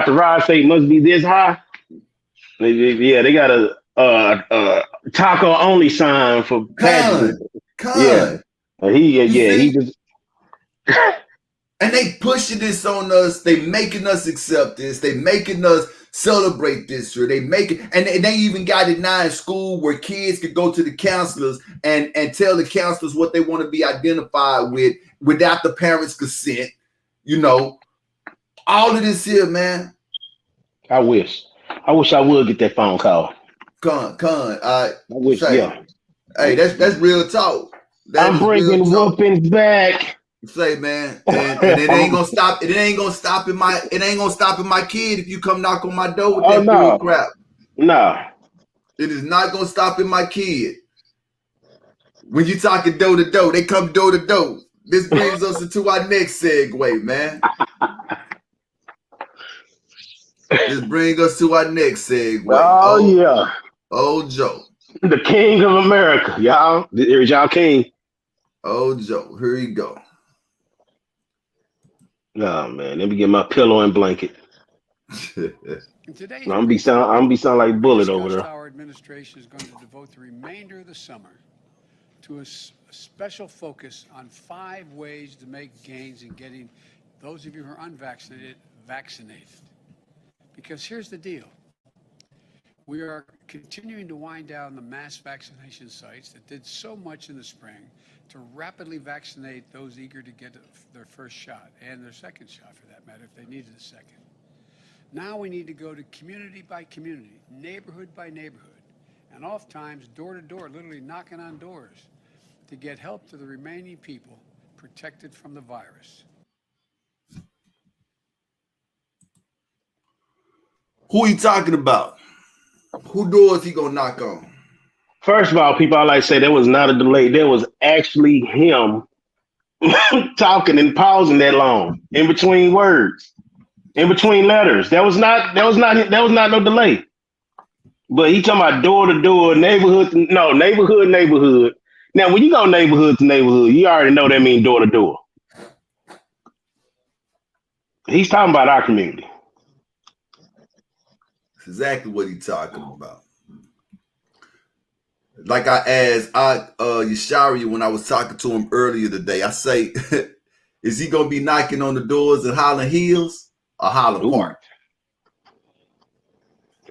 the rod say it must be this high? Yeah, they got a taco only sign for Patrick. Yeah. He just
and they pushing this on us. They making us accept this. They making us celebrate this. Or they make it, and they even got it now in school where kids could go to the counselors and tell the counselors what they want to be identified with without the parents' consent. You know, all of this here, man.
I wish I would get that phone call.
I
wish,
say,
yeah.
Hey, that's real talk.
I'm bringing whoopings back.
Say, man, and it ain't gonna stop. It ain't gonna stop in my kid if you come knock on my door with that bull crap.
No,
it is not gonna stop in my kid. When you talking door to door, they come door to door. This brings us into our next segue, man. This brings us to our next segue.
Oh yeah,
old Joe,
the king of America, y'all. Here's y'all king.
Oh Joe, here you go.
Oh man, let me get my pillow and blanket. I'm gonna be sound like Bullet over there.
Our administration is going to devote the remainder of the summer to a special focus on 5 ways to make gains in getting those of you who are unvaccinated vaccinated. Because here's the deal. We are continuing to wind down the mass vaccination sites that did so much in the spring to rapidly vaccinate those eager to get their first shot and their second shot, for that matter, if they needed a second. Now we need to go to community by community, neighborhood by neighborhood, and oftentimes door to door, literally knocking on doors to get help to the remaining people protected from the virus.
Who you talking about? Who doors he gonna knock on?
First of all, people, I like to say there was not a delay. There was actually him talking and pausing that long in between words, in between letters. That was not no delay. But he talking about door to door, neighborhood. Neighborhood. Now, when you go neighborhood to neighborhood, you already know that means door to door. He's talking about our community.
That's exactly what he's talking about. Like I asked Yashari when I was talking to him earlier today, I say, is he gonna be knocking on the doors in Highland Hills or Highland Park?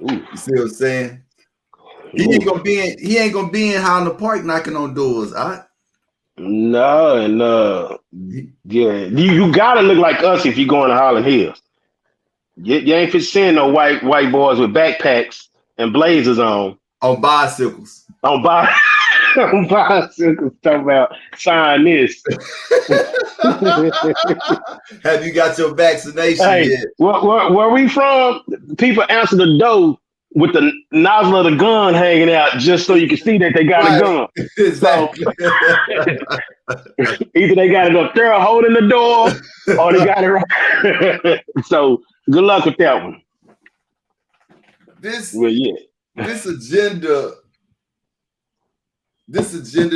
You see what I'm saying? He ain't gonna be in Highland Park knocking on doors, all right?
No, yeah. You gotta look like us if you go into Highland Hills. You ain't fit seeing no white boys with backpacks and blazers on
bicycles.
On bicycles, talking about sign this.
Have you got your vaccination yet?
Where we from? People answer the door with the nozzle of the gun hanging out just so you can see that they got a gun.
Exactly.
So, either they got it up there holding the door or they got it right. So good luck with that one.
This agenda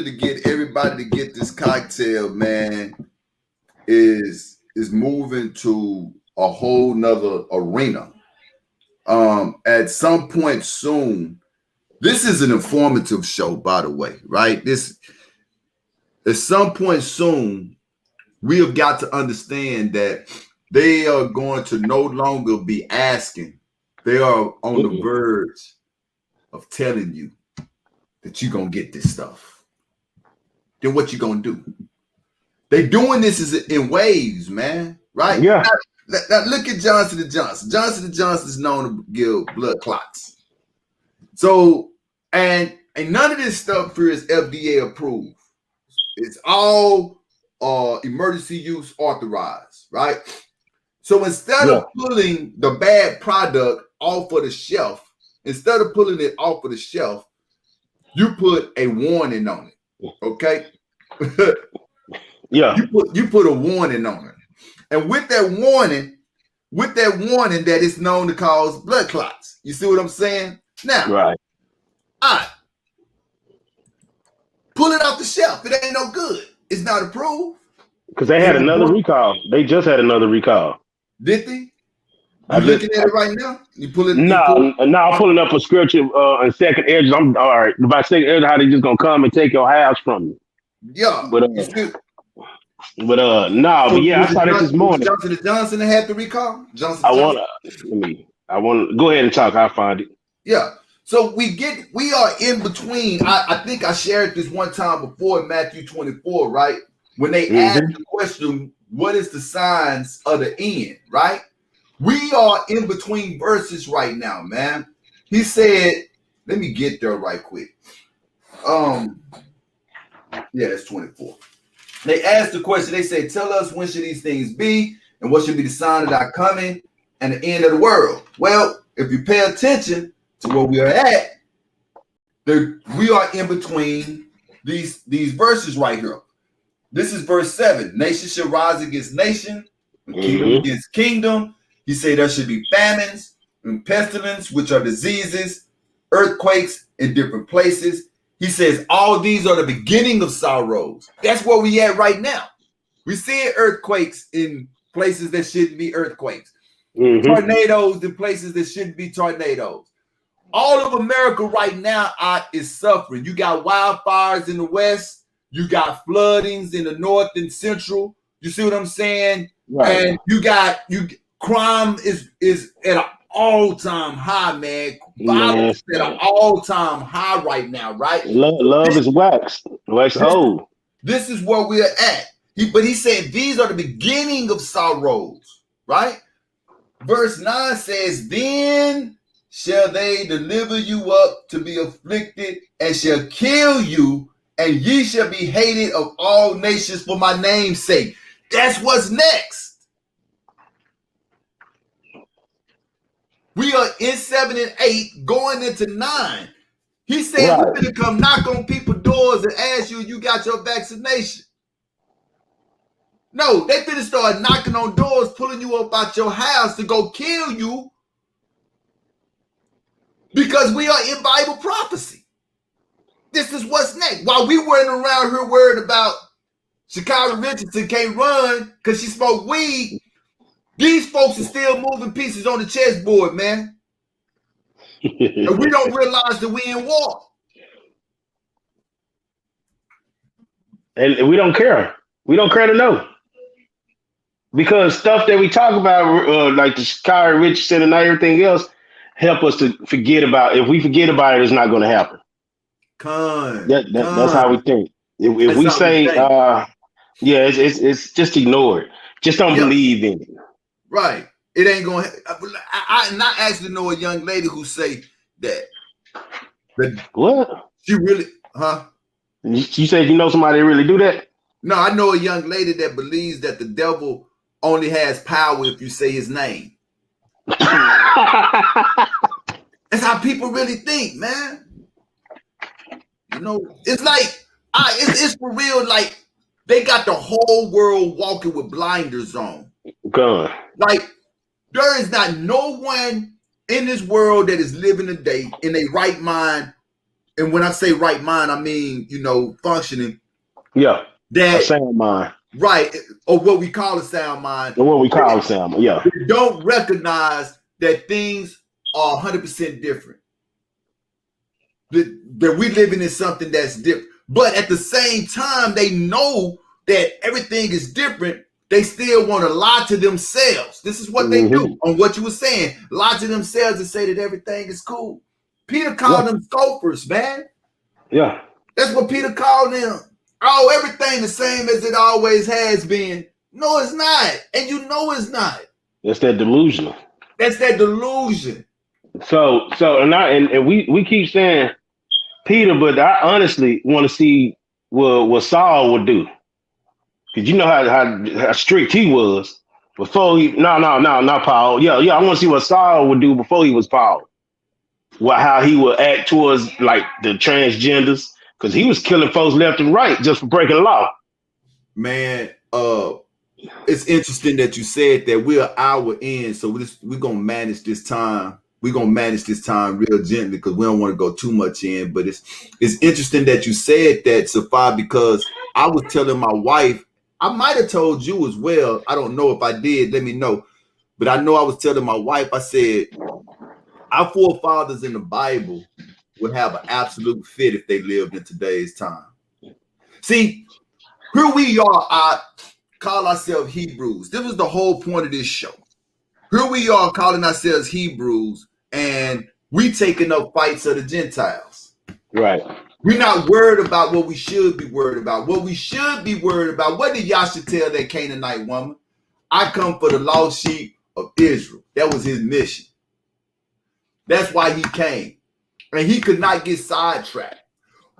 to get everybody to get this cocktail, man, is moving to a whole nother arena. At some point soon, this is an informative show, by the way, right? At some point soon, we have got to understand that they are going to no longer be asking. They are on the verge of telling you that you're going to get this stuff. Then what you going to do? They doing this in waves, man, right?
Yeah.
Now look at Johnson & Johnson. Johnson & Johnson is known to give blood clots. So, and none of this stuff here is FDA approved. It's all emergency use authorized, right? So instead of pulling the bad product off of the shelf, instead of pulling it off of the shelf, you put a warning on it. Okay.
Yeah.
You put a warning on it. And with that warning that it's known to cause blood clots. You see what I'm saying? Now,
Right.
all right. Pull it off the shelf. It ain't no good. It's not approved.
Because they had another recall. They just had another recall.
Did they? You looking at it right now? You pull it.
No, I'm pulling up a scripture in second edges. I'm all right. By second edge, how they just gonna come and take your house from you?
Yeah.
But no, but yeah, I saw that this morning.
Johnson had the recall.
I want to go ahead and talk. I'll find it.
Yeah. So we are in between. I think I shared this one time before in Matthew 24, right? When they asked the question, what is the signs of the end, right? We are in between verses right now, man. He said, let me get there right quick. Yeah, it's 24. They asked the question, they said, tell us when should these things be, and what should be the sign of thy coming and the end of the world? Well, if you pay attention to where we are at, we are in between these verses right here. This is verse 7. Nation shall rise against nation, and kingdom against kingdom. He said there should be famines and pestilence, which are diseases, earthquakes in different places. He says all these are the beginning of sorrows. That's where we at right now. We see earthquakes in places that shouldn't be earthquakes. Tornadoes in places that shouldn't be tornadoes. All of America right now is suffering. You got wildfires in the west. You got floodings in the north and central. You see what I'm saying? Right. And crime is at an all-time high, man. Violence at an all-time high right now, right?
Love is waxed old.
This is where we're at. But he said these are the beginning of sorrows, right? Verse 9 says, then shall they deliver you up to be afflicted and shall kill you, and ye shall be hated of all nations for my name's sake. That's what's next. We are in 7 and 8 going into 9. He said we're going to come knock on people's doors and ask you got your vaccination. No, they finna start knocking on doors, pulling you up out your house to go kill you because we are in Bible prophecy. This is what's next. While we weren't around here worried about Chicago Richardson can't run because she smoked weed, these folks are still moving pieces on the chessboard, man. And we don't realize that we in war.
And we don't care. We don't care to know. Because stuff that we talk about, like the Chicago Richardson and everything else, help us to forget about. If we forget about it, it's not going to happen. That's how we think. If we say, it's just ignore it. Just don't believe in it.
Right. It ain't going to. I actually know a young lady who say that.
What?
She really, huh?
You said you know somebody that really do that?
No, I know a young lady that believes that the devil only has power if you say his name. That's how people really think, man. You know, it's like, it's for real. Like, they got the whole world walking with blinders on.
God.
Like, there is not no one in this world that is living today in a right mind. And when I say right mind, I mean, functioning.
Yeah.
That
a sound mind.
Right. Or what we call a sound mind.
Or what we call a sound mind, yeah.
They don't recognize that things are 100% different. That we living in something that's different. But at the same time, they know that everything is different. They still want to lie to themselves. This is what they do. On what you were saying, lie to themselves and say that everything is cool. Peter called them scoffers, man.
Yeah.
That's what Peter called them. Oh, everything the same as it always has been. No, it's not. And you know it's not.
That's that delusion.
That's that delusion.
So and we keep saying Peter, but I honestly want to see what Saul would do. Because you know how strict he was before he. No, not Paul. Yeah. I want to see what Saul would do before he was Paul. How he would act towards like the transgenders, because he was killing folks left and right just for breaking the law.
Man, it's interesting that you said that we're an hour in, so we're gonna manage this time. We're gonna manage this time real gently because we don't want to go too much in. But it's interesting that you said that, Safa, because I was telling my wife, I might have told you as well. I don't know if I did. Let me know. But I know I was telling my wife, I said, our forefathers in the Bible would have an absolute fit if they lived in today's time. See, here we are, I call ourselves Hebrews. This was the whole point of this show. Here we are calling ourselves Hebrews, and we taking up fights of the Gentiles.
Right.
We're not worried about what we should be worried about. What we should be worried about, what did Yasha tell that Canaanite woman? I come for the lost sheep of Israel. That was his mission. That's why he came. And he could not get sidetracked.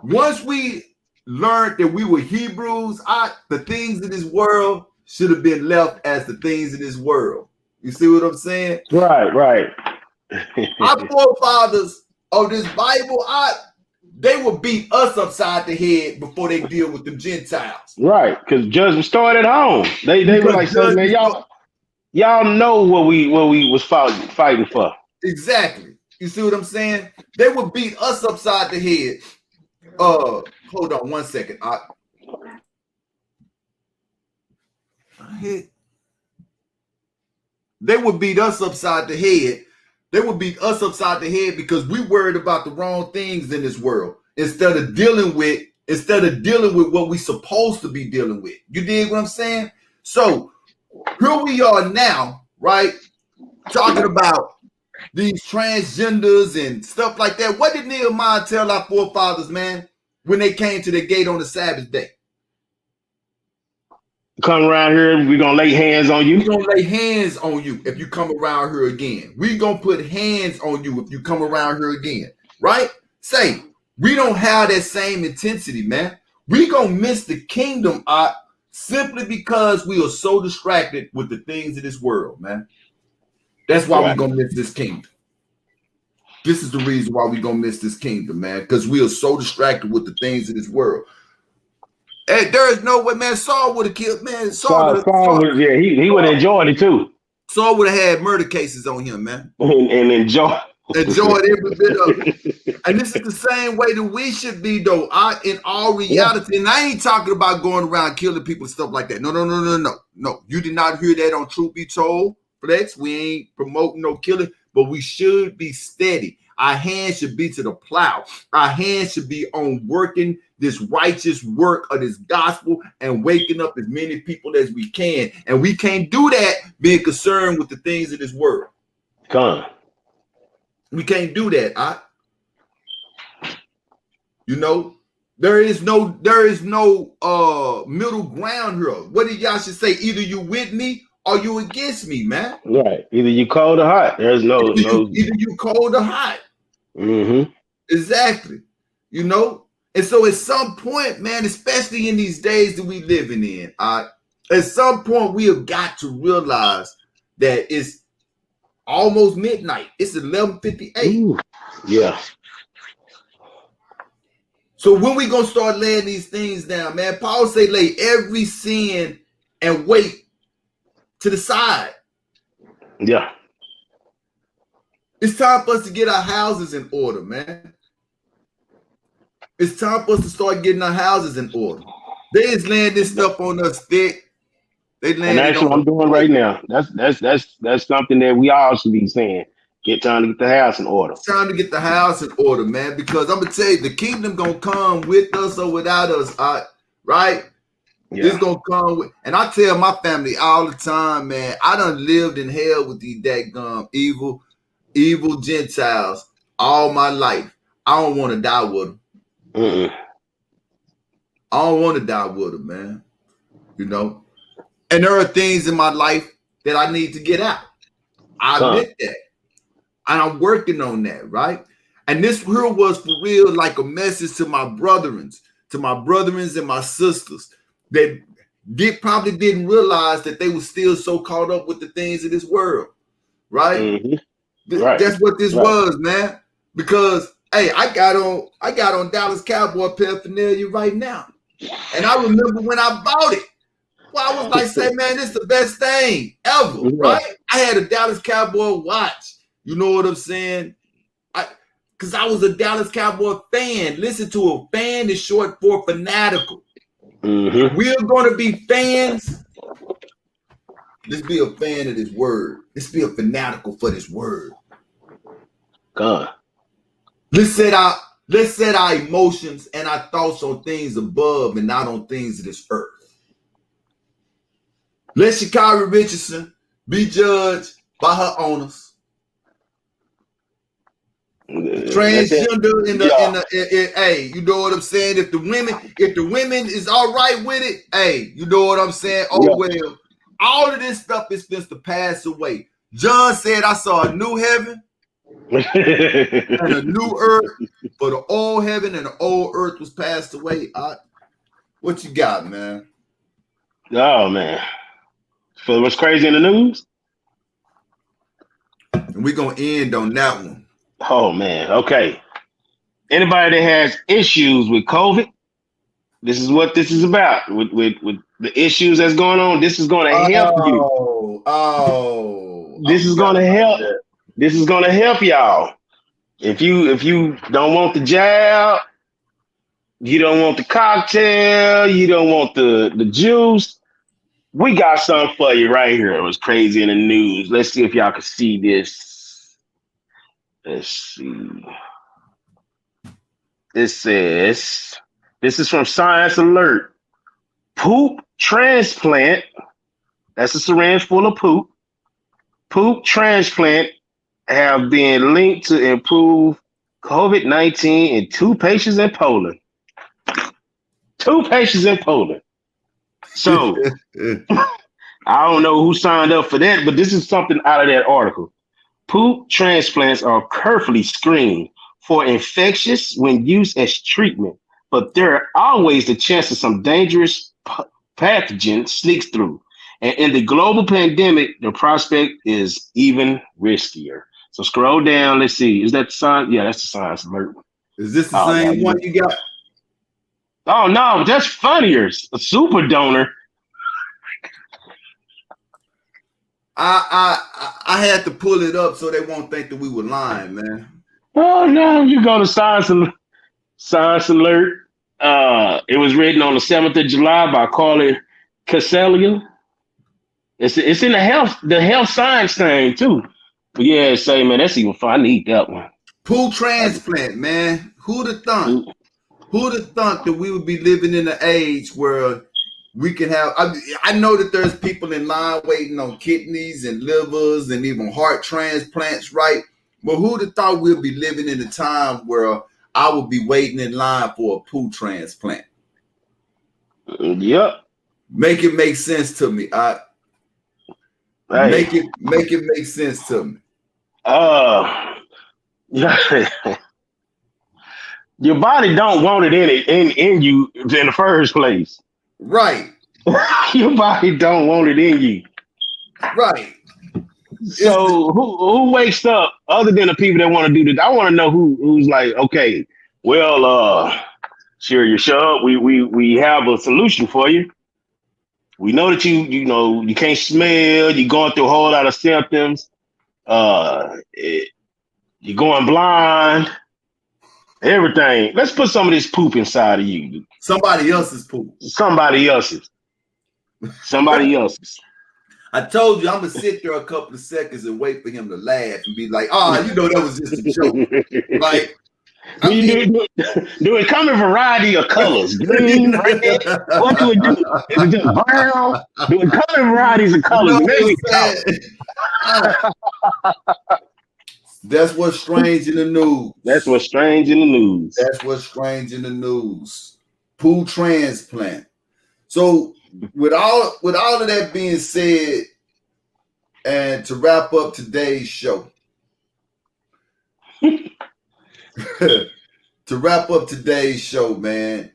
Once we learned that we were Hebrews, the things in this world should have been left as the things in this world. You see what I'm saying?
Right.
Our forefathers of this Bible, they will beat us upside the head before they deal with the Gentiles.
Right, because judgment started at home. They were like, so, man, y'all know what we was fighting for.
Exactly. You see what I'm saying? They will beat us upside the head. Hold on 1 second. I hit. They would beat us upside the head. They would beat us upside the head because we worried about the wrong things in this world instead of dealing with what we supposed to be dealing with. You dig what I'm saying? So here we are now, right? Talking about these transgenders and stuff like that. What did Nehemiah tell our forefathers, man, when they came to the gate on the Sabbath day?
Come around here, we're going to lay hands on you.
We're going to lay hands on you if you come around here again. We're going to put hands on you if you come around here again, right? Say, we don't have that same intensity, man. We're going to miss the kingdom simply because we are so distracted with the things of this world, man. That's why we're going to miss this kingdom. This is the reason why we're going to miss this kingdom, man, because we are so distracted with the things of this world. Hey, there is no way, man. Saul would have killed, man.
Saul he would have enjoyed it too.
Saul would have had murder cases on him, man.
And enjoyed
every bit of it. And this is the same way that we should be, though. In all reality, and I ain't talking about going around killing people and stuff like that. No. You did not hear that on Truth Be Told, Flex. We ain't promoting no killing, but we should be steady. Our hands should be to the plow. Our hands should be on working this righteous work of this gospel and waking up as many people as we can. And we can't do that being concerned with the things of this world.
Come on.
We can't do that. You know, there is no middle ground here. What did y'all should say? Either you with me or you against me, man.
Right. Either you cold or hot. There's no
either you cold or hot.
Mm-hmm.
Exactly. You know, and so at some point, man, especially in these days that we living in, at some point we have got to realize that it's almost midnight. It's 11:58.
Yeah.
So when we gonna start laying these things down, man? Paul say lay every sin and weight to the side.
Yeah.
It's time for us to get our houses in order, man. It's time for us to start getting our houses in order. They is laying this stuff on us thick.
And that's what I'm doing right now. That's something that we all should be saying. Time to get the house in order.
It's time to get the house in order, man. Because I'm gonna tell you, the kingdom gonna come with us or without us, right? Yeah. It's gonna come with, and I tell my family all the time, man. I done lived in hell with these dadgum evil Gentiles all my life. I don't want to die with them. I don't want to die with them, man. You know, and there are things in my life that I need to get out. I admit that. And I'm working on that, right? And this here was for real like a message to my brethren, to my brothers and my sisters that probably didn't realize that they were still so caught up with the things of this world, right?
Mm-hmm. Right.
That's what this was, man. Because hey, I got on Dallas Cowboy paraphernalia right now, and I remember when I bought it. Well, I was like, say, man, this is the best thing ever, right? I had a Dallas Cowboy watch. You know what I'm saying? Because I was a Dallas Cowboy fan. Listen to a fan is short for fanatical.
Mm-hmm.
We're going to be fans. Let's be a fan of this word. Let's be a fanatical for this word.
God.
Let's set our emotions and our thoughts on things above and not on things of this earth. Let Sha'Carri Richardson be judged by her owners. Transgender in the hey, you know what I'm saying? If the women is all right with it, hey, you know what I'm saying? Oh well, all of this stuff is supposed to pass away. John said, I saw a new heaven and a new earth, for the old heaven and the old earth was passed away. What you got, man?
Oh man. So what's crazy in the news?
And we're gonna end on that one.
Oh man. Okay. Anybody that has issues with COVID, this is what this is about. With the issues that's going on, this is going to help you. This is going to help. This is going to help y'all. If you don't want the jab, you don't want the cocktail, you don't want the juice, we got something for you right here. It was crazy in the news. Let's see if y'all can see this. Let's see. It says, this is from Science Alert. Poop transplant. That's a syringe full of poop. Poop transplant have been linked to improve COVID-19 in 2 patients in Poland. 2 patients in Poland. So I don't know who signed up for that, but this is something out of that article. Poop transplants are carefully screened for infectious when used as treatment, but there are always the chance of some dangerous pathogen sneaks through. And in the global pandemic, the prospect is even riskier. So scroll down. Let's see. Is that the sign? Yeah, that's the Science Alert.
Is this the same one you got?
Oh no, that's funnier. A super donor.
I had to pull it up so they won't think that we were lying, man.
Oh no, you go to Science Alert. It was written on the 7th of July by Carly Casellia. It's in the health science thing too. But yeah, say man, that's even fun. I need that one.
Pool transplant, man. Who'd have thought? Who'd have thought that we would be living in an age where we can have? I know that there's people in line waiting on kidneys and livers and even heart transplants, right? But who'd have thought we'd be living in a time where I would be waiting in line for a poo transplant?
Yep.
Make it make sense to me. Make it make sense to me.
Your body don't want it in you in the first place.
Right.
Your body don't want it in you.
Right.
So who wakes up other than the people that want to do this? I want to know who's like, okay, well, sure, you show up. We have a solution for you. We know that you can't smell. You're going through a whole lot of symptoms. You're going blind. Everything. Let's put some of this poop inside of you.
Somebody else's poop.
Somebody else's.
I told you I'm gonna sit there a couple of seconds and wait for him to laugh and be like, that was just a joke. Like,
do it come in a variety of colors? Green, red, what do it do? Is it just brown? Do it come in varieties of colors?
That's what's strange in the news.
That's what's strange in the news.
That's what's strange in the news. Poo transplant. So with all of that being said, and to wrap up today's show, man,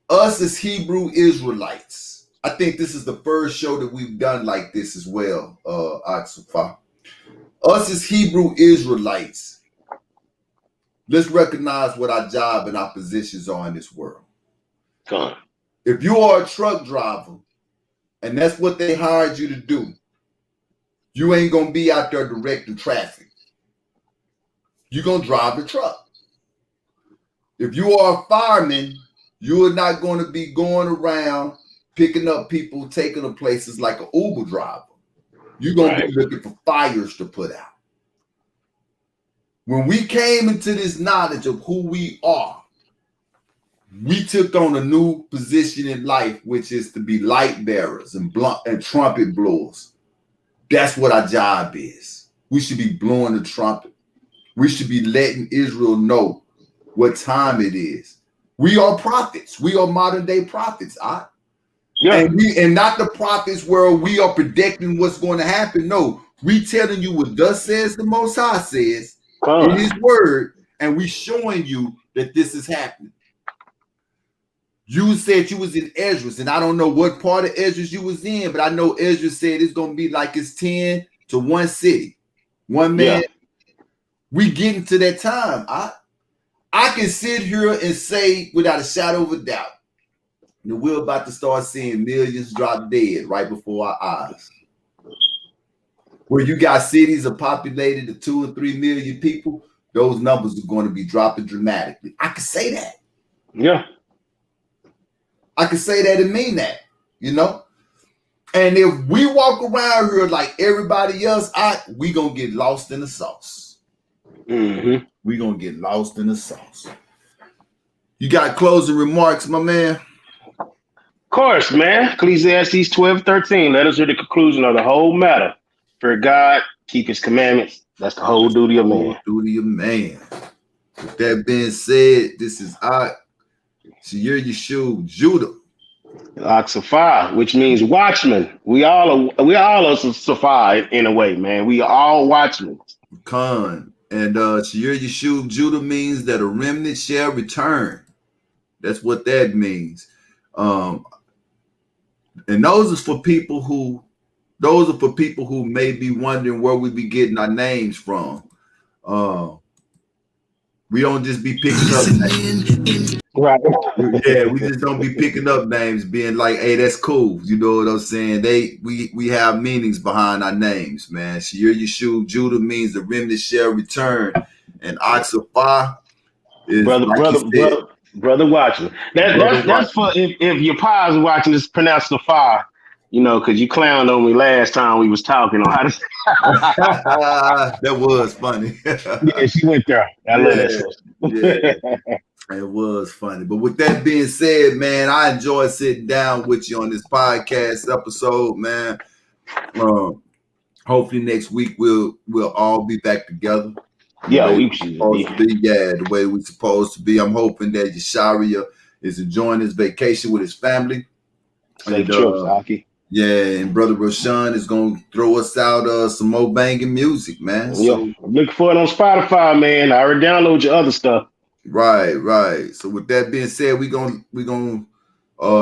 us as Hebrew Israelites, I think this is the first show that we've done like this as well, Aksufa. Us as Hebrew Israelites, let's recognize what our job and our positions are in this world.
Come on.
If you are a truck driver and that's what they hired you to do, you ain't going to be out there directing traffic. You're going to drive the truck. If you are a fireman, you are not going to be going around picking up people, taking them places like an Uber driver. You're going to be looking for fires to put out. When we came into this knowledge of who we are, we took on a new position in life, which is to be light bearers and trumpet blowers. That's what our job is. We should be blowing the trumpet. We should be letting Israel know what time it is. We are prophets. We are modern day prophets. And not the prophets where we are predicting what's going to happen. No, we telling you what thus says the Most High says in His Word, and we showing you that this is happening. You said you was in Esdras, and I don't know what part of Esdras you was in, but I know Esdras said it's going to be like it's 10 to one city, one man. Yeah. We getting to that time. I can sit here and say without a shadow of a doubt that we're about to start seeing millions drop dead right before our eyes. Where you got cities are populated to 2 or 3 million people, those numbers are going to be dropping dramatically. I can say that.
Yeah.
I can say that and mean that, you know? And if we walk around here like everybody else, we going to get lost in the sauce.
Mm-hmm.
We going to get lost in the sauce. You got closing remarks, my man?
Of course, man. Ecclesiastes 12:13. Let us hear the conclusion of the whole matter. Fear God, keep His commandments. That's the whole duty of man.
Duty of man. With that being said, this is Seir Yeshua, Judah.
Safa, which means watchman. We all are Safa in a way, man. We are all watchmen.
Khan. And Seir Yeshua, Judah means that a remnant shall return. That's what that means. And those are for people who may be wondering where we be getting our names from. We don't just be picking up names.
Right.
Yeah, we just don't be picking up names being like, hey, that's cool. You know what I'm saying? We have meanings behind our names, man. Seir Yeshua, Judah means the remnant shall return. And Oxapha is
brother watching. That's for if your pa is watching, it's pronounced Safa. You know, because you clowned on me last time we was talking on how to say
that was funny.
Yeah, she went there. I love that sister.
Yeah. It was funny. But with that being said, man, I enjoyed sitting down with you on this podcast episode, man. Hopefully next week we'll all be back together.
Yeah,
the way we're supposed to be. I'm hoping that Yesharia is enjoying his vacation with his family.
Safe trips, Aki.
Yeah, and Brother Rashawn is going to throw us out some more banging music, man.
Yeah, so, I'm looking for it on Spotify, man. I already download your other stuff.
Right. So with that being said, we're gonna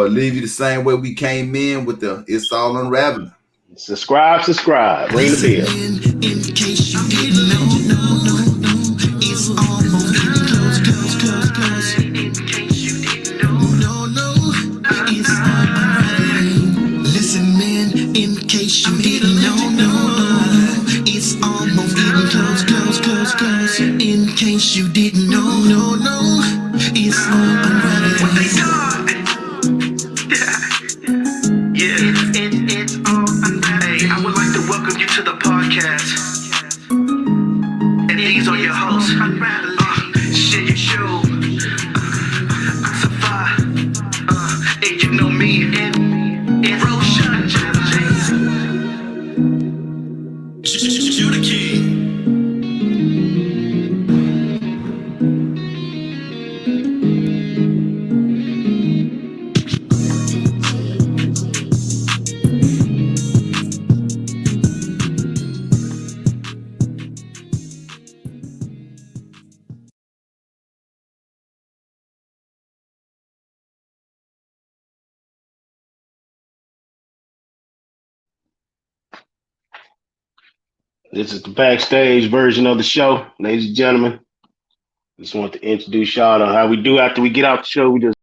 leave you the same way we came in with the It's All Unraveling.
Subscribe. Ring the bell.
In case you didn't know, it's almost getting close. In case you didn't know, it's all unraveling. Listen, man, in case you didn't know, it's almost getting close. In case you didn't know, it's all unraveling. What they thought. It's all unraveling. Hey, I would like to welcome you to the podcast. And these are your hosts. Shit, you show. Safa. And you know me. And Roshan. Judah King.
This is the backstage version of the show, ladies and gentlemen. Just want to introduce y'all to how we do after we get out the show. We just